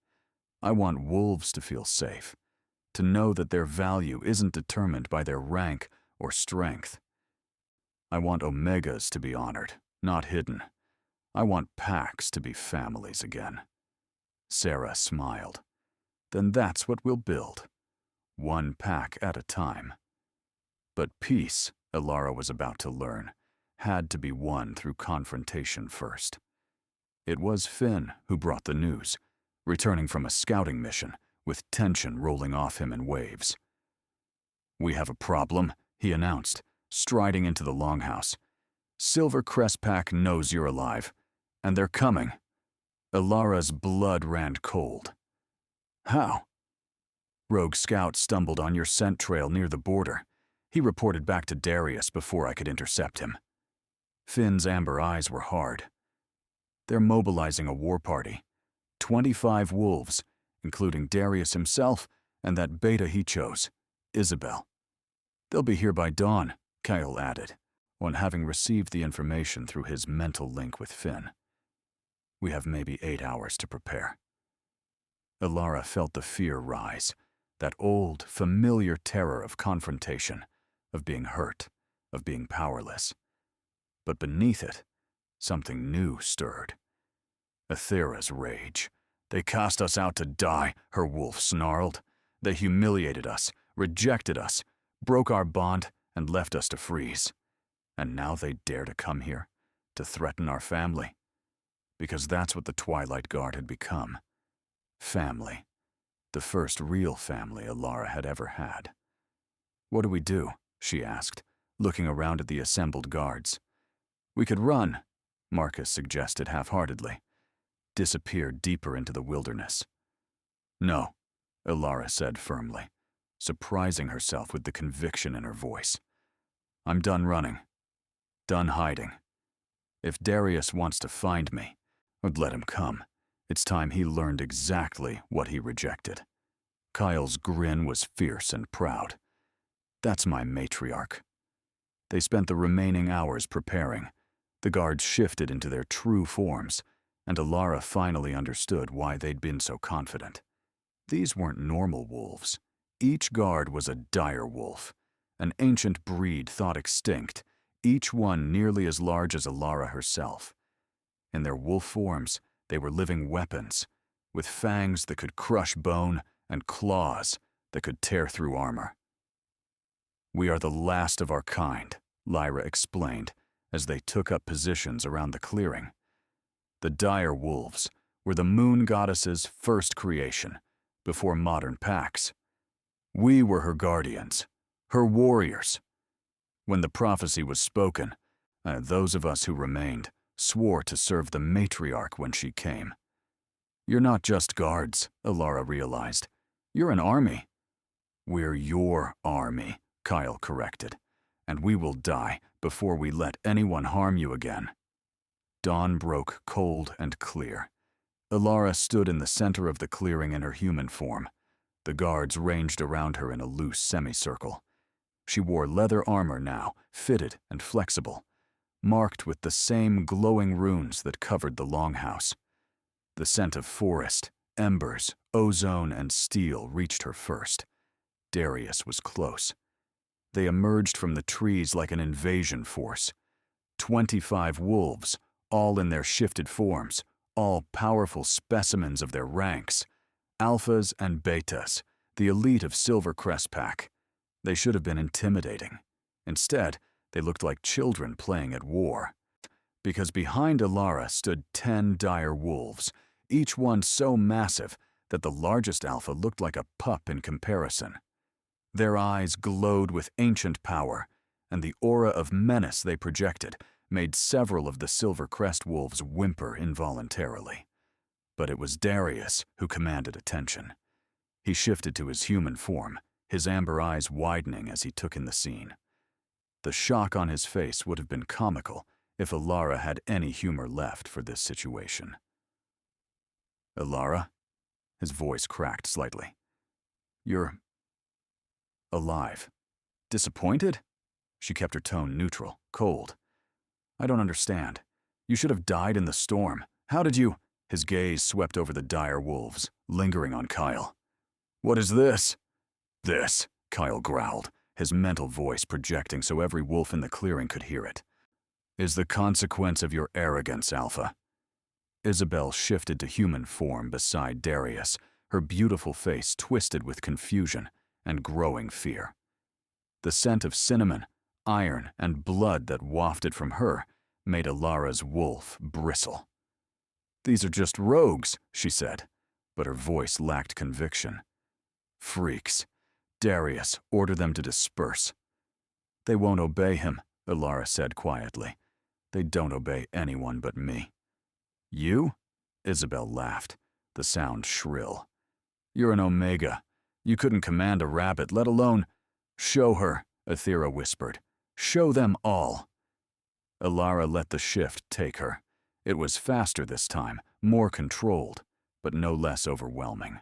"I want wolves to feel safe, to know that their value isn't determined by their rank or strength." I want Omegas to be honored, not hidden. I want packs to be families again. Sarah smiled. Then that's what we'll build. One pack at a time. But peace, Elara was about to learn, had to be won through confrontation first. It was Finn who brought the news, returning from a scouting mission, with tension rolling off him in waves. "We have a problem," he announced, striding into the longhouse. "Silver Crest Pack knows you're alive, and they're coming." Elara's blood ran cold. "How?" "Rogue Scout stumbled on your scent trail near the border. He reported back to Darius before I could intercept him." Finn's amber eyes were hard. "They're mobilizing a war party. 25 wolves, including Darius himself and that beta he chose, Isabel. They'll be here by dawn," Kyle added, on having received the information through his mental link with Finn. "We have maybe 8 hours to prepare." Elara felt the fear rise, that old, familiar terror of confrontation, of being hurt, of being powerless. But beneath it, something new stirred. Aethera's rage. "They cast us out to die," her wolf snarled. "They humiliated us, rejected us, broke our bond, and left us to freeze. And now they dare to come here, to threaten our family. Because that's what the Twilight Guard had become. Family. The first real family Elara had ever had. "What do we do?" she asked, looking around at the assembled guards. "We could run," Marcus suggested half-heartedly. "Disappear deeper into the wilderness." "No," Elara said firmly, surprising herself with the conviction in her voice. "I'm done running. Done hiding. If Darius wants to find me, I'd let him come. It's time he learned exactly what he rejected." Kyle's grin was fierce and proud. "That's my matriarch." They spent the remaining hours preparing. The guards shifted into their true forms, and Elara finally understood why they'd been so confident. These weren't normal wolves. Each guard was a dire wolf, an ancient breed thought extinct, each one nearly as large as Elara herself. In their wolf forms, they were living weapons, with fangs that could crush bone and claws that could tear through armor. "We are the last of our kind," Lyra explained as they took up positions around the clearing. The dire wolves were the moon goddess's first creation, before modern packs. We were her guardians, her warriors. When the prophecy was spoken, those of us who remained swore to serve the matriarch when she came. "You're not just guards," Elara realized. "You're an army." "We're your army," Kyle corrected, "and we will die before we let anyone harm you again." Dawn broke cold and clear. Elara stood in the center of the clearing in her human form. The guards ranged around her in a loose semicircle. She wore leather armor now, fitted and flexible, marked with the same glowing runes that covered the longhouse. The scent of forest, embers, ozone, and steel reached her first. Darius was close. They emerged from the trees like an invasion force. 25 wolves, all in their shifted forms, all powerful specimens of their ranks. Alphas and betas, the elite of Silver Crest Pack. They should have been intimidating. Instead, they looked like children playing at war. Because behind Elara stood 10 dire wolves, each one so massive that the largest alpha looked like a pup in comparison. Their eyes glowed with ancient power, and the aura of menace they projected made several of the Silver Crest wolves whimper involuntarily. But it was Darius who commanded attention. He shifted to his human form, his amber eyes widening as he took in the scene. The shock on his face would have been comical if Elara had any humor left for this situation. "Elara?" His voice cracked slightly. "You're alive. Disappointed?" She kept her tone neutral, cold. "I don't understand. You should have died in the storm. How did you—" His gaze swept over the dire wolves, lingering on Kyle. "What is this?" "This," Kyle growled, his mental voice projecting so every wolf in the clearing could hear it, "is the consequence of your arrogance, Alpha." Isabel shifted to human form beside Darius, her beautiful face twisted with confusion and growing fear. The scent of cinnamon, iron, and blood that wafted from her made Alara's wolf bristle. "These are just rogues," she said, but her voice lacked conviction. "Freaks. Darius, order them to disperse." "They won't obey him," Alara said quietly. "They don't obey anyone but me." "You?" Isabel laughed, the sound shrill. "You're an Omega. You couldn't command a rabbit, let alone—" "Show her," Aethera whispered. "Show them all." Alara let the shift take her. It was faster this time, more controlled, but no less overwhelming.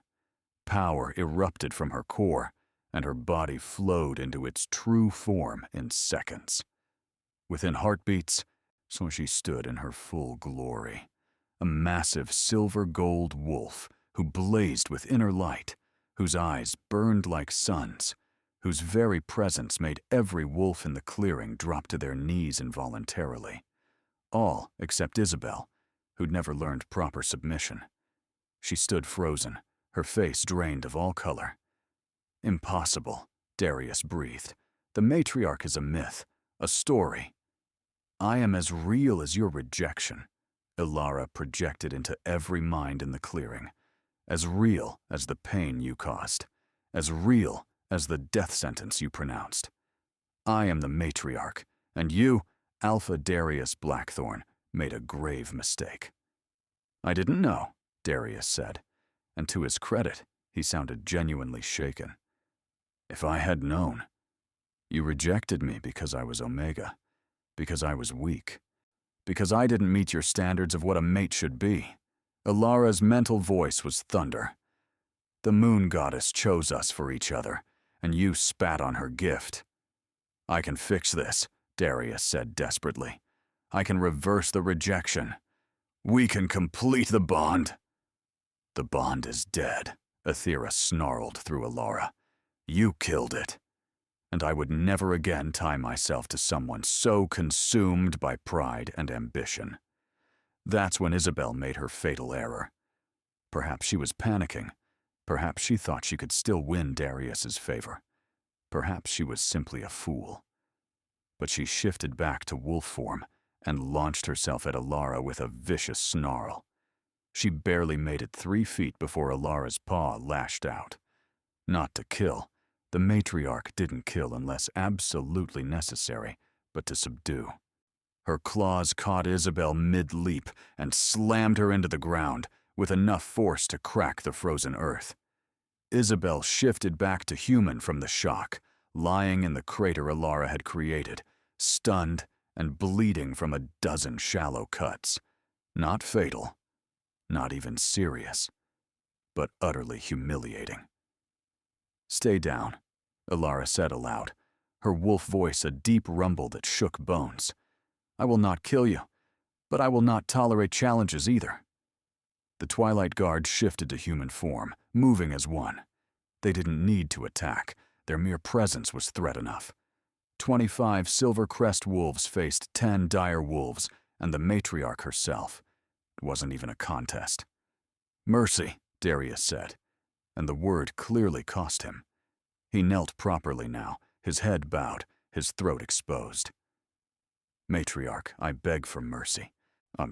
Power erupted from her core, and her body flowed into its true form in seconds. Within heartbeats, so she stood in her full glory. A massive silver-gold wolf who blazed with inner light, whose eyes burned like suns, whose very presence made every wolf in the clearing drop to their knees involuntarily. All except Isabel, who'd never learned proper submission. She stood frozen, her face drained of all color. "Impossible," Darius breathed. "The matriarch is a myth, a story." "I am as real as your rejection," Alara projected into every mind in the clearing. "As real as the pain you caused. As real as the death sentence you pronounced. I am the matriarch, and you, Alpha Darius Blackthorn, made a grave mistake." "I didn't know," Darius said, and to his credit, he sounded genuinely shaken. "If I had known. You rejected me because I was Omega, because I was weak, because I didn't meet your standards of what a mate should be." Alara's mental voice was thunder. "The moon goddess chose us for each other, and you spat on her gift." "I can fix this," Darius said desperately. "I can reverse the rejection. We can complete the bond." "The bond is dead," Aethera snarled through Alara. "You killed it. And I would never again tie myself to someone so consumed by pride and ambition." That's when Isabel made her fatal error. Perhaps she was panicking. Perhaps she thought she could still win Darius's favor. Perhaps she was simply a fool. But she shifted back to wolf form and launched herself at Alara with a vicious snarl. She barely made it 3 feet before Alara's paw lashed out. Not to kill. The matriarch didn't kill unless absolutely necessary, but to subdue. Her claws caught Isabel mid-leap and slammed her into the ground with enough force to crack the frozen earth. Isabel shifted back to human from the shock, lying in the crater Alara had created, stunned and bleeding from a dozen shallow cuts. Not fatal, not even serious, but utterly humiliating. "Stay down," Alara said aloud, her wolf voice a deep rumble that shook bones. "I will not kill you, but I will not tolerate challenges either." The Twilight Guard shifted to human form, moving as one. They didn't need to attack. Their mere presence was threat enough. 25 Silver Crest wolves faced 10 dire wolves and the matriarch herself. It wasn't even a contest. "Mercy," Darius said, and the word clearly cost him. He knelt properly now, his head bowed, his throat exposed. "Matriarch, I beg for mercy.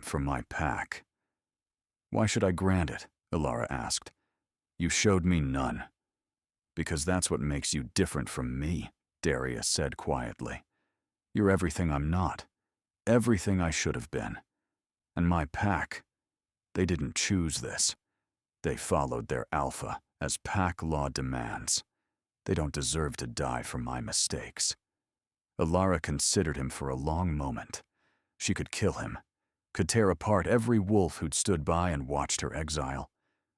For my pack." "Why should I grant it?" Alara asked. "You showed me none." "Because that's what makes you different from me," Darius said quietly. "You're everything I'm not, everything I should have been. And my pack, they didn't choose this. They followed their alpha, as pack law demands. They don't deserve to die for my mistakes." Alara considered him for a long moment. She could kill him, could tear apart every wolf who'd stood by and watched her exile,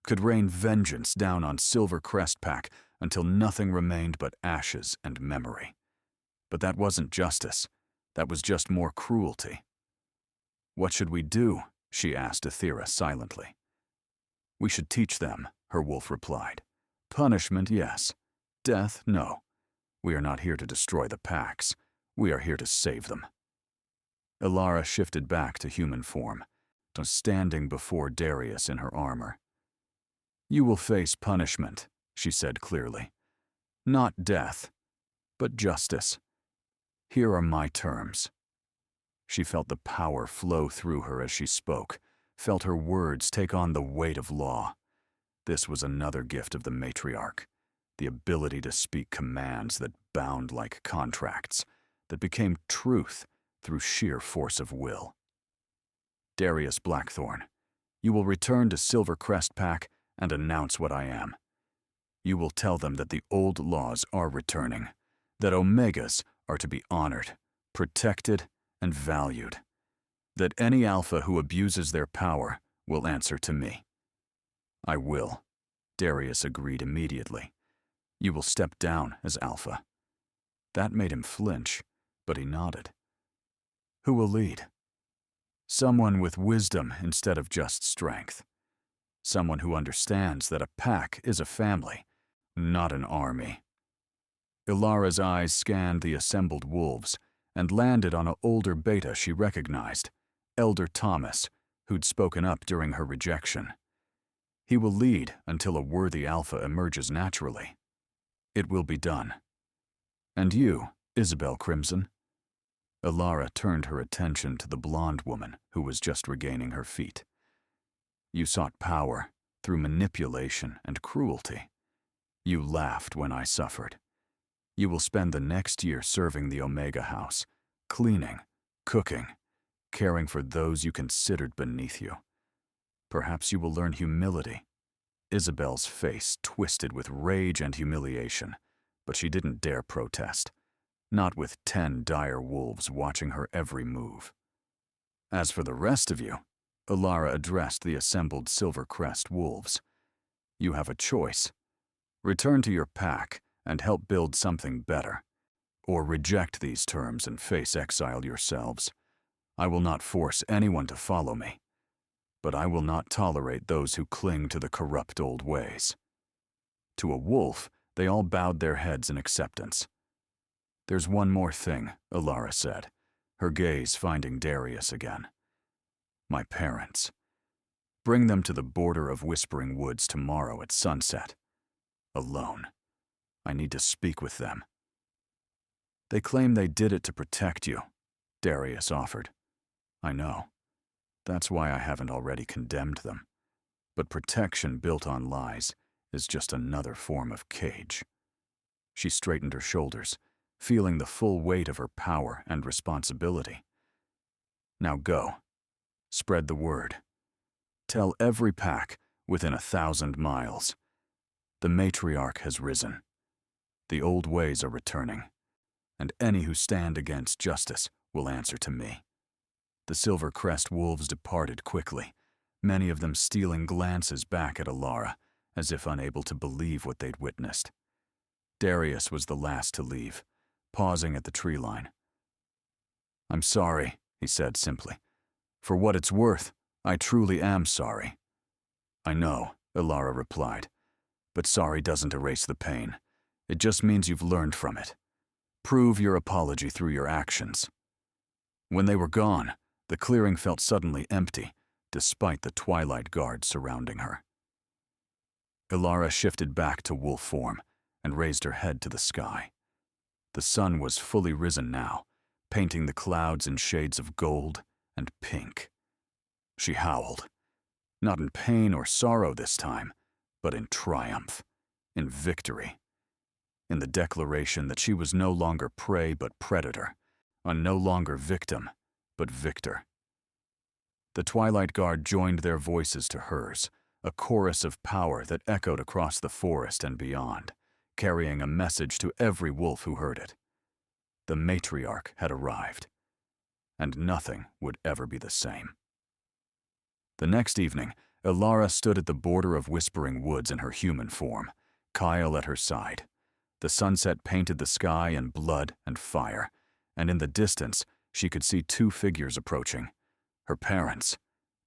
could rain vengeance down on Silver Crest Pack until nothing remained but ashes and memory. But that wasn't justice. That was just more cruelty. "What should we do?" she asked Aethera silently. "We should teach them," her wolf replied. "Punishment, yes. Death, no. We are not here to destroy the packs. We are here to save them. Elara shifted back to human form, standing before Darius in her armor. You will face punishment, she said clearly. Not death, but justice. Here are my terms. She felt the power flow through her as she spoke, felt her words take on the weight of law. This was another gift of the matriarch, the ability to speak commands that bound like contracts, that became truth through sheer force of will. Darius Blackthorn, you will return to Silvercrest Pack and announce what I am. You will tell them that the old laws are returning, that Omegas are to be honored, protected, and valued, that any Alpha who abuses their power will answer to me. I will, Darius agreed immediately. You will step down as Alpha. That made him flinch, but he nodded. Who will lead? Someone with wisdom instead of just strength. Someone who understands that a pack is a family, not an army. Elara's eyes scanned the assembled wolves and landed on an older beta she recognized, Elder Thomas, who'd spoken up during her rejection. He will lead until a worthy Alpha emerges naturally. It will be done. And you, Isabel Crimson? Elara turned her attention to the blonde woman who was just regaining her feet. You sought power through manipulation and cruelty. You laughed when I suffered. You will spend the next year serving the Omega House, cleaning, cooking, caring for those you considered beneath you. Perhaps you will learn humility. Isabel's face twisted with rage and humiliation, but she didn't dare protest, not with 10 dire wolves watching her every move. As for the rest of you, Elara addressed the assembled Silvercrest wolves. You have a choice. Return to your pack and help build something better, or reject these terms and face exile yourselves. I will not force anyone to follow me, but I will not tolerate those who cling to the corrupt old ways. To a wolf, they all bowed their heads in acceptance. There's one more thing, Elara said, her gaze finding Darius again. My parents. Bring them to the border of Whispering Woods tomorrow at sunset. Alone. I need to speak with them. They claim they did it to protect you, Darius offered. I know. That's why I haven't already condemned them. But protection built on lies is just another form of cage. She straightened her shoulders, feeling the full weight of her power and responsibility. Now go. Spread the word. Tell every pack within 1,000 miles. The matriarch has risen. The old ways are returning, and any who stand against justice will answer to me. The Silvercrest wolves departed quickly, many of them stealing glances back at Elara, as if unable to believe what they'd witnessed. Darius was the last to leave, pausing at the tree line. I'm sorry, he said simply. For what it's worth, I truly am sorry. I know, Elara replied, but sorry doesn't erase the pain. It just means you've learned from it. Prove your apology through your actions. When they were gone, the clearing felt suddenly empty, despite the Twilight Guard surrounding her. Elara shifted back to wolf form and raised her head to the sky. The sun was fully risen now, painting the clouds in shades of gold and pink. She howled, not in pain or sorrow this time, but in triumph, in victory, in the declaration that she was no longer prey but predator, no longer victim but victor. The Twilight Guard joined their voices to hers, a chorus of power that echoed across the forest and beyond, carrying a message to every wolf who heard it. The matriarch had arrived, and nothing would ever be the same. The next evening, Elara stood at the border of Whispering Woods in her human form, Kyle at her side. The sunset painted the sky in blood and fire, and in the distance, she could see 2 figures approaching. Her parents.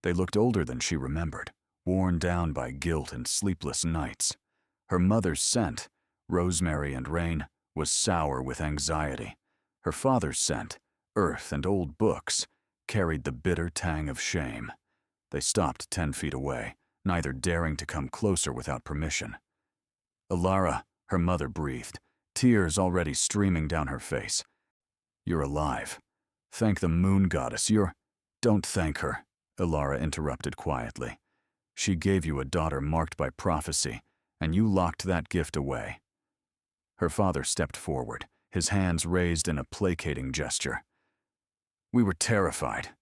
They looked older than she remembered, worn down by guilt and sleepless nights. Her mother's scent, rosemary and rain, was sour with anxiety. Her father's scent, earth and old books, carried the bitter tang of shame. They stopped 10 feet away, neither daring to come closer without permission. "Alara," her mother breathed, tears already streaming down her face. "You're alive. Thank the moon goddess. Don't thank her," Alara interrupted quietly. "She gave you a daughter marked by prophecy, and you locked that gift away." Her father stepped forward, his hands raised in a placating gesture. "We were terrified.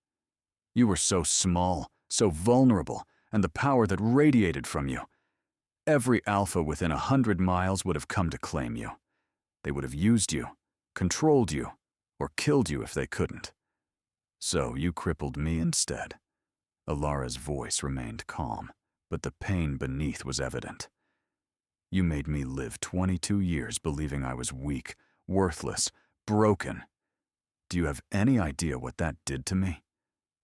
You were so small, so vulnerable, and the power that radiated from you. Every alpha within 100 miles would have come to claim you. They would have used you, controlled you, or killed you if they couldn't. So you crippled me instead." Alara's voice remained calm, but the pain beneath was evident. "You made me live 22 years believing I was weak, worthless, broken. Do you have any idea what that did to me?"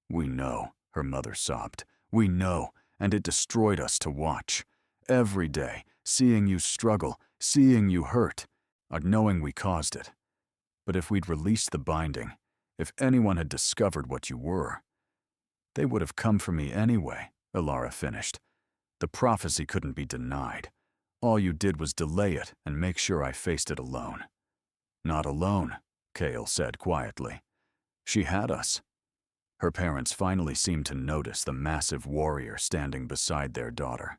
"We know," her mother sobbed. "We know, and it destroyed us to watch. Every day, seeing you struggle, seeing you hurt, knowing we caused it. But if we'd released the binding, if anyone had discovered what you were, they would have come for me anyway," Alara finished. "The prophecy couldn't be denied. All you did was delay it and make sure I faced it alone." "Not alone," Kale said quietly. "She had us." Her parents finally seemed to notice the massive warrior standing beside their daughter.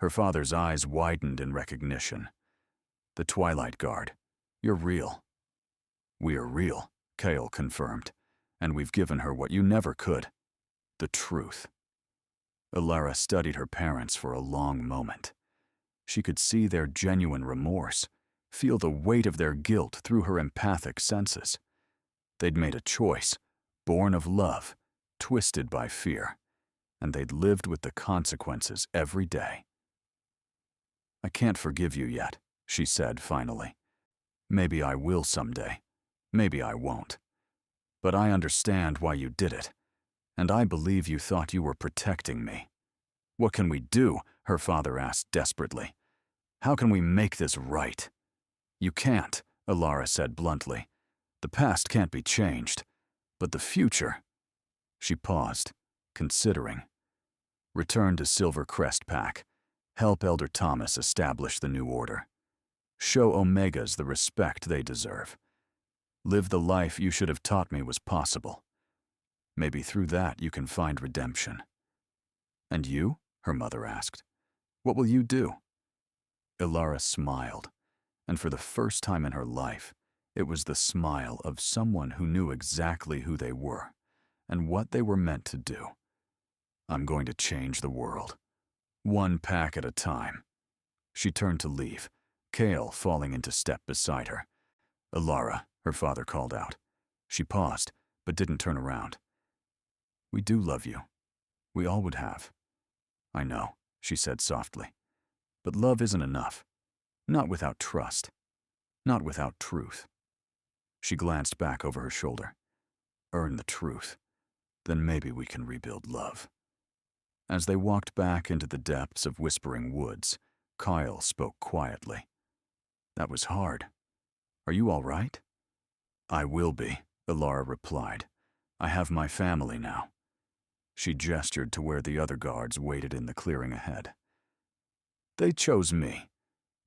Her father's eyes widened in recognition. "The Twilight Guard. You're real." "We are real," Kale confirmed. "And we've given her what you never could. The truth." Alara studied her parents for a long moment. She could see their genuine remorse, feel the weight of their guilt through her empathic senses. They'd made a choice, born of love, twisted by fear, and they'd lived with the consequences every day. "I can't forgive you yet," she said finally. "Maybe I will someday. Maybe I won't. But I understand why you did it, and I believe you thought you were protecting me." "What can we do?" her father asked desperately. "How can we make this right?" "You can't," Alara said bluntly. "The past can't be changed, but the future—" She paused, considering. "Return to Silver Crest Pack. Help Elder Thomas establish the new order. Show Omegas the respect they deserve. Live the life you should have taught me was possible. Maybe through that you can find redemption." "And you?" her mother asked. "What will you do?" Alara smiled, and for the first time in her life, it was the smile of someone who knew exactly who they were and what they were meant to do. "I'm going to change the world. One pack at a time." She turned to leave, Kale falling into step beside her. "Alara," her father called out. She paused, but didn't turn around. "We do love you. We all would have." "I know," she said softly. "But love isn't enough. Not without trust. Not without truth." She glanced back over her shoulder. "Earn the truth. Then maybe we can rebuild love." As they walked back into the depths of Whispering Woods, Kyle spoke quietly. "That was hard. Are you all right?" "I will be," Alara replied. "I have my family now." She gestured to where the other guards waited in the clearing ahead. "They chose me.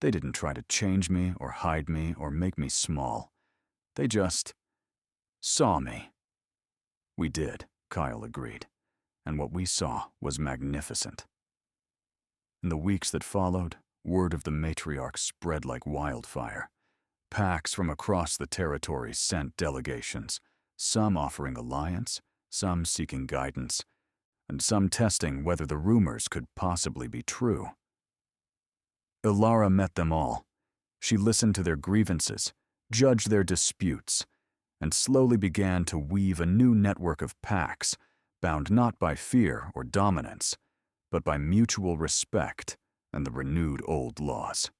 They didn't try to change me or hide me or make me small. They just saw me." "We did," Kyle agreed, "and what we saw was magnificent." In the weeks that followed, word of the matriarch spread like wildfire. Packs from across the territory sent delegations, some offering alliance, some seeking guidance, and some testing whether the rumors could possibly be true. Alara met them all. She listened to their grievances, judged their disputes, and slowly began to weave a new network of packs, bound not by fear or dominance, but by mutual respect and the renewed old laws.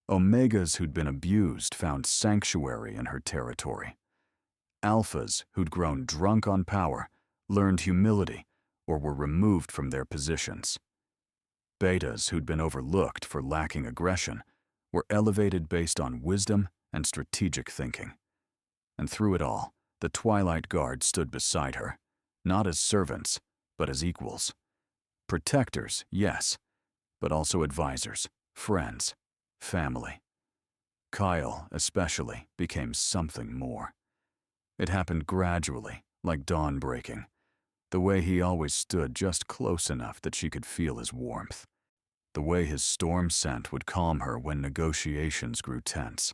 Omegas who'd been abused found sanctuary in her territory. Alphas who'd grown drunk on power learned humility or were removed from their positions. Betas who'd been overlooked for lacking aggression were elevated based on wisdom and strategic thinking. And through it all, the Twilight Guard stood beside her, not as servants, but as equals. Protectors, yes, but also advisors, friends, family. Kyle, especially, became something more. It happened gradually, like dawn breaking, the way he always stood just close enough that she could feel his warmth. The way his storm scent would calm her when negotiations grew tense.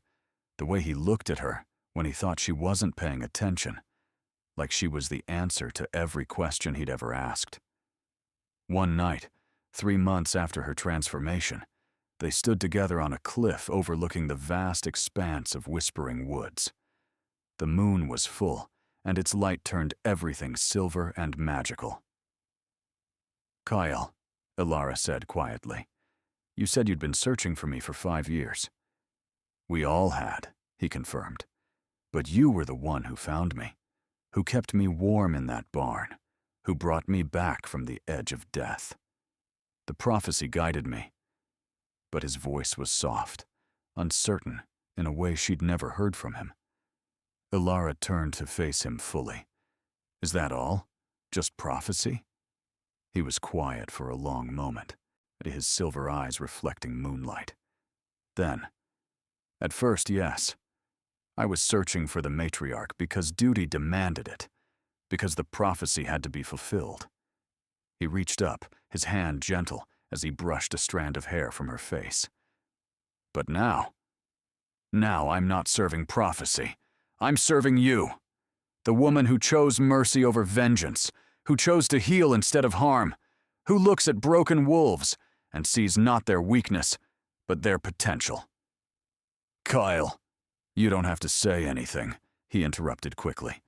The way he looked at her when he thought she wasn't paying attention, like she was the answer to every question he'd ever asked. One night, 3 months after her transformation, they stood together on a cliff overlooking the vast expanse of Whispering Woods. The moon was full, and its light turned everything silver and magical. "Kyle," Elara said quietly, "you said you'd been searching for me for 5 years." "We all had," he confirmed. "But you were the one who found me, who kept me warm in that barn, who brought me back from the edge of death. The prophecy guided me." But his voice was soft, uncertain, in a way she'd never heard from him. Elara turned to face him fully. "Is that all? Just prophecy?" He was quiet for a long moment, his silver eyes reflecting moonlight. Then, "At first, yes. I was searching for the matriarch because duty demanded it, because the prophecy had to be fulfilled." He reached up, his hand gentle, as he brushed a strand of hair from her face. "But now I'm not serving prophecy. I'm serving you. The woman who chose mercy over vengeance, who chose to heal instead of harm, who looks at broken wolves and sees not their weakness, but their potential." "Kyle, you don't have to say anything," he interrupted quickly.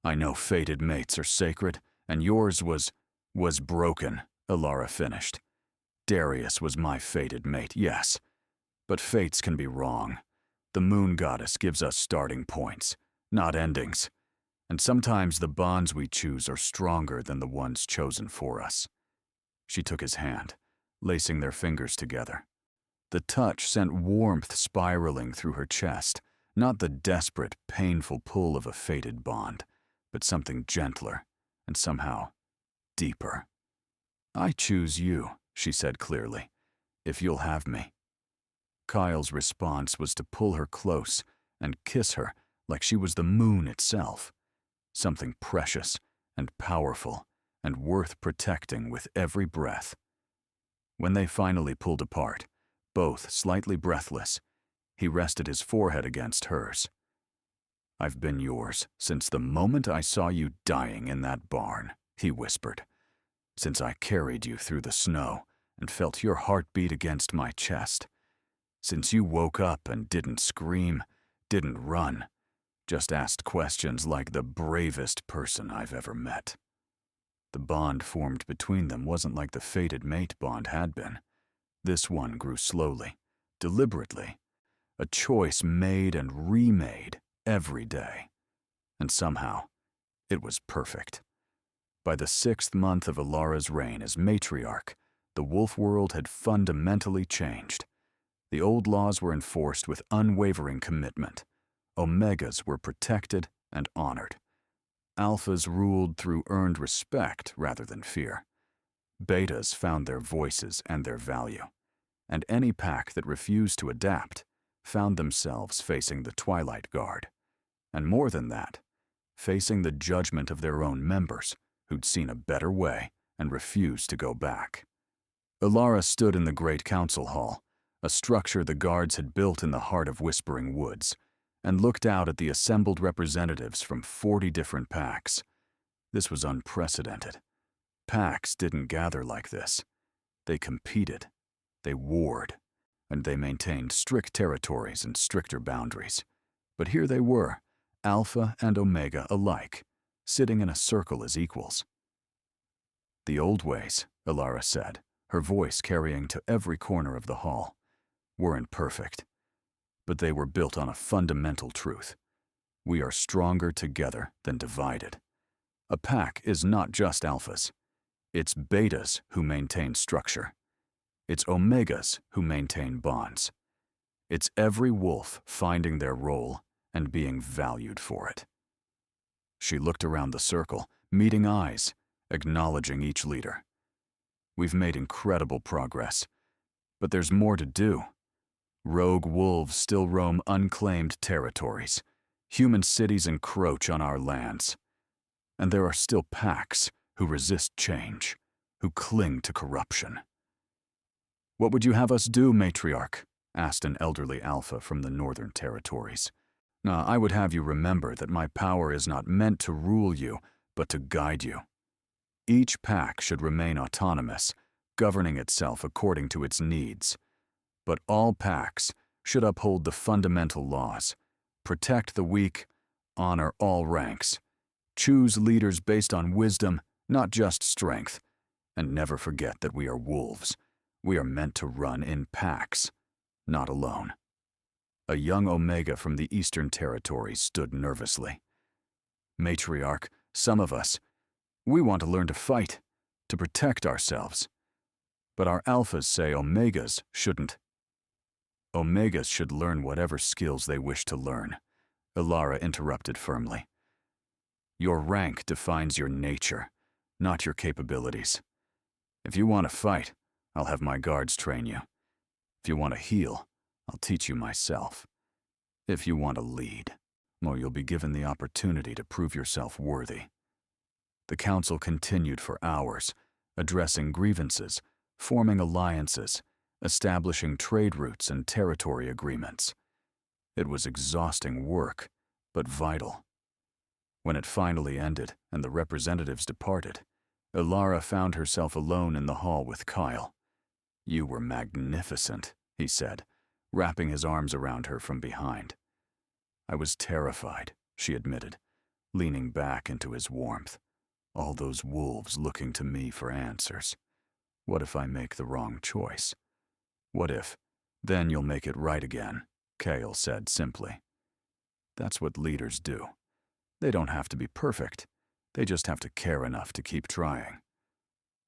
"I know fated mates are sacred, and yours was broken," Elara finished. "Darius was my fated mate, yes. But fates can be wrong. The moon goddess gives us starting points, not endings. And sometimes the bonds we choose are stronger than the ones chosen for us." She took his hand, lacing their fingers together. The touch sent warmth spiraling through her chest, not the desperate, painful pull of a fated bond, but something gentler and somehow deeper. "I choose you," she said clearly, "if you'll have me." Kyle's response was to pull her close and kiss her like she was the moon itself, something precious and powerful and worth protecting with every breath. When they finally pulled apart, both slightly breathless, he rested his forehead against hers. "I've been yours since the moment I saw you dying in that barn," he whispered. "Since I carried you through the snow and felt your heartbeat against my chest. Since you woke up and didn't scream, didn't run, just asked questions like the bravest person I've ever met." The bond formed between them wasn't like the fated mate bond had been. This one grew slowly, deliberately, a choice made and remade every day. And somehow, it was perfect. By the 6th month of Elara's reign as matriarch, the wolf world had fundamentally changed. The old laws were enforced with unwavering commitment. Omegas were protected and honored. Alphas ruled through earned respect rather than fear. Betas found their voices and their value. And any pack that refused to adapt found themselves facing the Twilight Guard. And more than that, facing the judgment of their own members who'd seen a better way and refused to go back. Elara stood in the Great Council Hall, a structure the guards had built in the heart of Whispering Woods, and looked out at the assembled representatives from 40 different packs. This was unprecedented. Packs didn't gather like this. They competed, they warred, and they maintained strict territories and stricter boundaries. But here they were, Alpha and Omega alike, sitting in a circle as equals. "The old ways," Elara said, her voice carrying to every corner of the hall, "weren't perfect. But they were built on a fundamental truth. We are stronger together than divided. A pack is not just alphas. It's betas who maintain structure. It's omegas who maintain bonds. It's every wolf finding their role and being valued for it. She looked around the circle, meeting eyes, acknowledging each leader. We've made incredible progress, but there's more to do. Rogue wolves still roam unclaimed territories. Human cities encroach on our lands. And there are still packs who resist change, who cling to corruption. "What would you have us do, Matriarch?" asked an elderly alpha from the Northern Territories. "I would have you remember that my power is not meant to rule you, but to guide you. Each pack should remain autonomous, governing itself according to its needs. But all packs should uphold the fundamental laws, protect the weak, honor all ranks, choose leaders based on wisdom, not just strength, and never forget that we are wolves. We are meant to run in packs, not alone." A young Omega from the Eastern Territories stood nervously. "Matriarch, some of us, we want to learn to fight, to protect ourselves. But our alphas say Omegas shouldn't." "Omegas should learn whatever skills they wish to learn," Alara interrupted firmly. "Your rank defines your nature, not your capabilities. If you want to fight, I'll have my guards train you. If you want to heal, I'll teach you myself. If you want to lead, well, you'll be given the opportunity to prove yourself worthy." The council continued for hours, addressing grievances, forming alliances, establishing trade routes and territory agreements. It was exhausting work, but vital. When it finally ended and the representatives departed, Alara found herself alone in the hall with Kyle. "You were magnificent," he said, wrapping his arms around her from behind. "I was terrified," she admitted, leaning back into his warmth. "All those wolves looking to me for answers. What if I make the wrong choice? What if, then you'll make it right again," Kale said simply. "That's what leaders do. They don't have to be perfect. They just have to care enough to keep trying."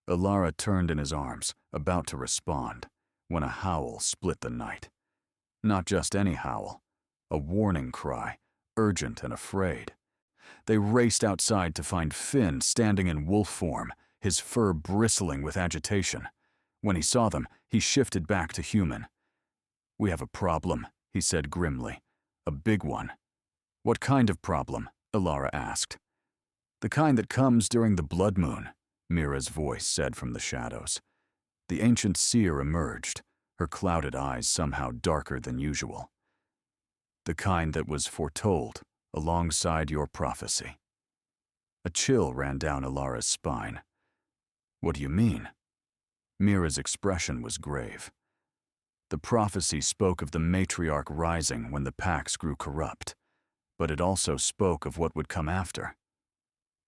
Alara turned in his arms, about to respond, when a howl split the night. Not just any howl, a warning cry, urgent and afraid. They raced outside to find Finn standing in wolf form, his fur bristling with agitation. When he saw them, he shifted back to human. "We have a problem," he said grimly. "A big one." "What kind of problem?" Alara asked. "The kind that comes during the blood moon," Mira's voice said from the shadows. The ancient seer emerged, her clouded eyes somehow darker than usual. "The kind that was foretold alongside your prophecy." A chill ran down Alara's spine. "What do you mean?" Mira's expression was grave. "The prophecy spoke of the matriarch rising when the packs grew corrupt, but it also spoke of what would come after."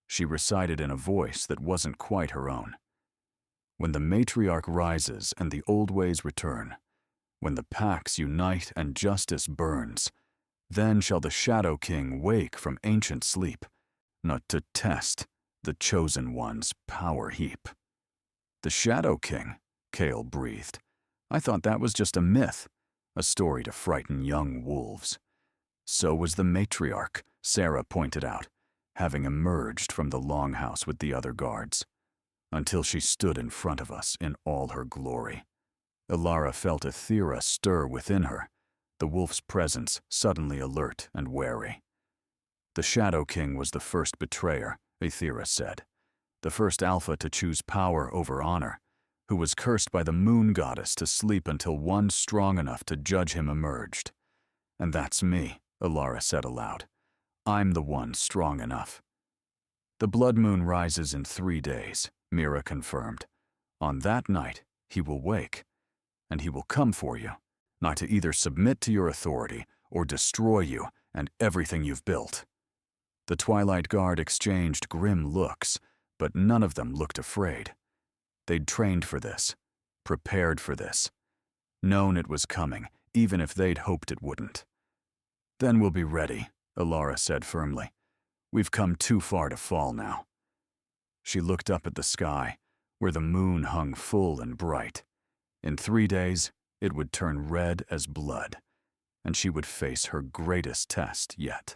She recited in a voice that wasn't quite her own. "When the matriarch rises and the old ways return, when the packs unite and justice burns, then shall the Shadow King wake from ancient sleep, not to test the Chosen One's power heap." "The Shadow King," Kale breathed. "I thought that was just a myth, a story to frighten young wolves." "So was the matriarch," Sarah pointed out, having emerged from the longhouse with the other guards, until she stood in front of us in all her glory. Alara felt Aethera stir within her, the wolf's presence suddenly alert and wary. "The Shadow King was the first betrayer," Aethera said, "the first alpha to choose power over honor, who was cursed by the moon goddess to sleep until one strong enough to judge him emerged. And that's me," Alara said aloud. "I'm the one strong enough." "The blood moon rises in 3 days," Mira confirmed. "On that night, he will wake, and he will come for you, not to either submit to your authority or destroy you and everything you've built." The Twilight Guard exchanged grim looks, but none of them looked afraid. They'd trained for this, prepared for this, known it was coming, even if they'd hoped it wouldn't. "Then we'll be ready," Alara said firmly. "We've come too far to fall now." She looked up at the sky, where the moon hung full and bright. In 3 days, it would turn red as blood, and she would face her greatest test yet.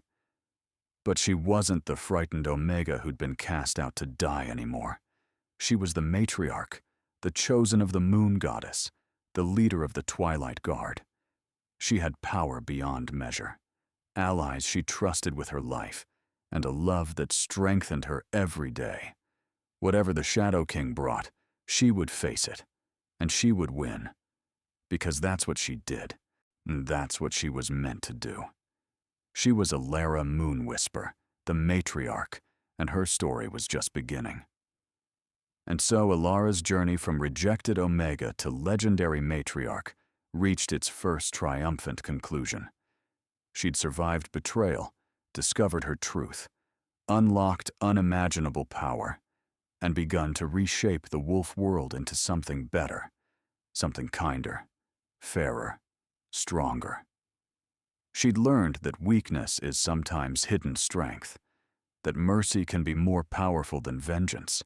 But she wasn't the frightened Omega who'd been cast out to die anymore. She was the matriarch, the chosen of the moon goddess, the leader of the Twilight Guard. She had power beyond measure, allies she trusted with her life, and a love that strengthened her every day. Whatever the Shadow King brought, she would face it, and she would win. Because that's what she did, and that's what she was meant to do. She was Alara Moonwhisper, the matriarch, and her story was just beginning. And so Alara's journey from rejected Omega to legendary matriarch reached its first triumphant conclusion. She'd survived betrayal, discovered her truth, unlocked unimaginable power, and begun to reshape the wolf world into something better, something kinder, fairer, stronger. She'd learned that weakness is sometimes hidden strength, that mercy can be more powerful than vengeance,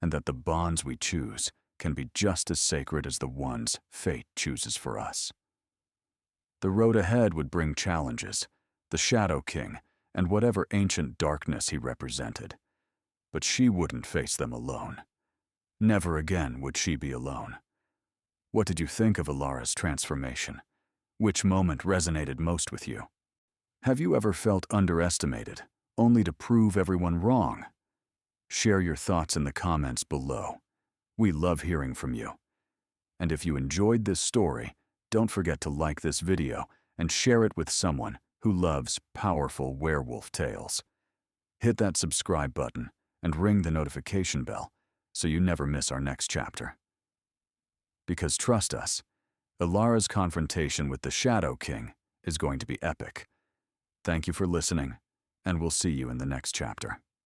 and that the bonds we choose can be just as sacred as the ones fate chooses for us. The road ahead would bring challenges, the Shadow King, and whatever ancient darkness he represented. But she wouldn't face them alone. Never again would she be alone. What did you think of Alara's transformation? Which moment resonated most with you? Have you ever felt underestimated, only to prove everyone wrong? Share your thoughts in the comments below. We love hearing from you. And if you enjoyed this story, don't forget to like this video and share it with someone who loves powerful werewolf tales. Hit that subscribe button and ring the notification bell so you never miss our next chapter. Because trust us, Alara's confrontation with the Shadow King is going to be epic. Thank you for listening, and we'll see you in the next chapter.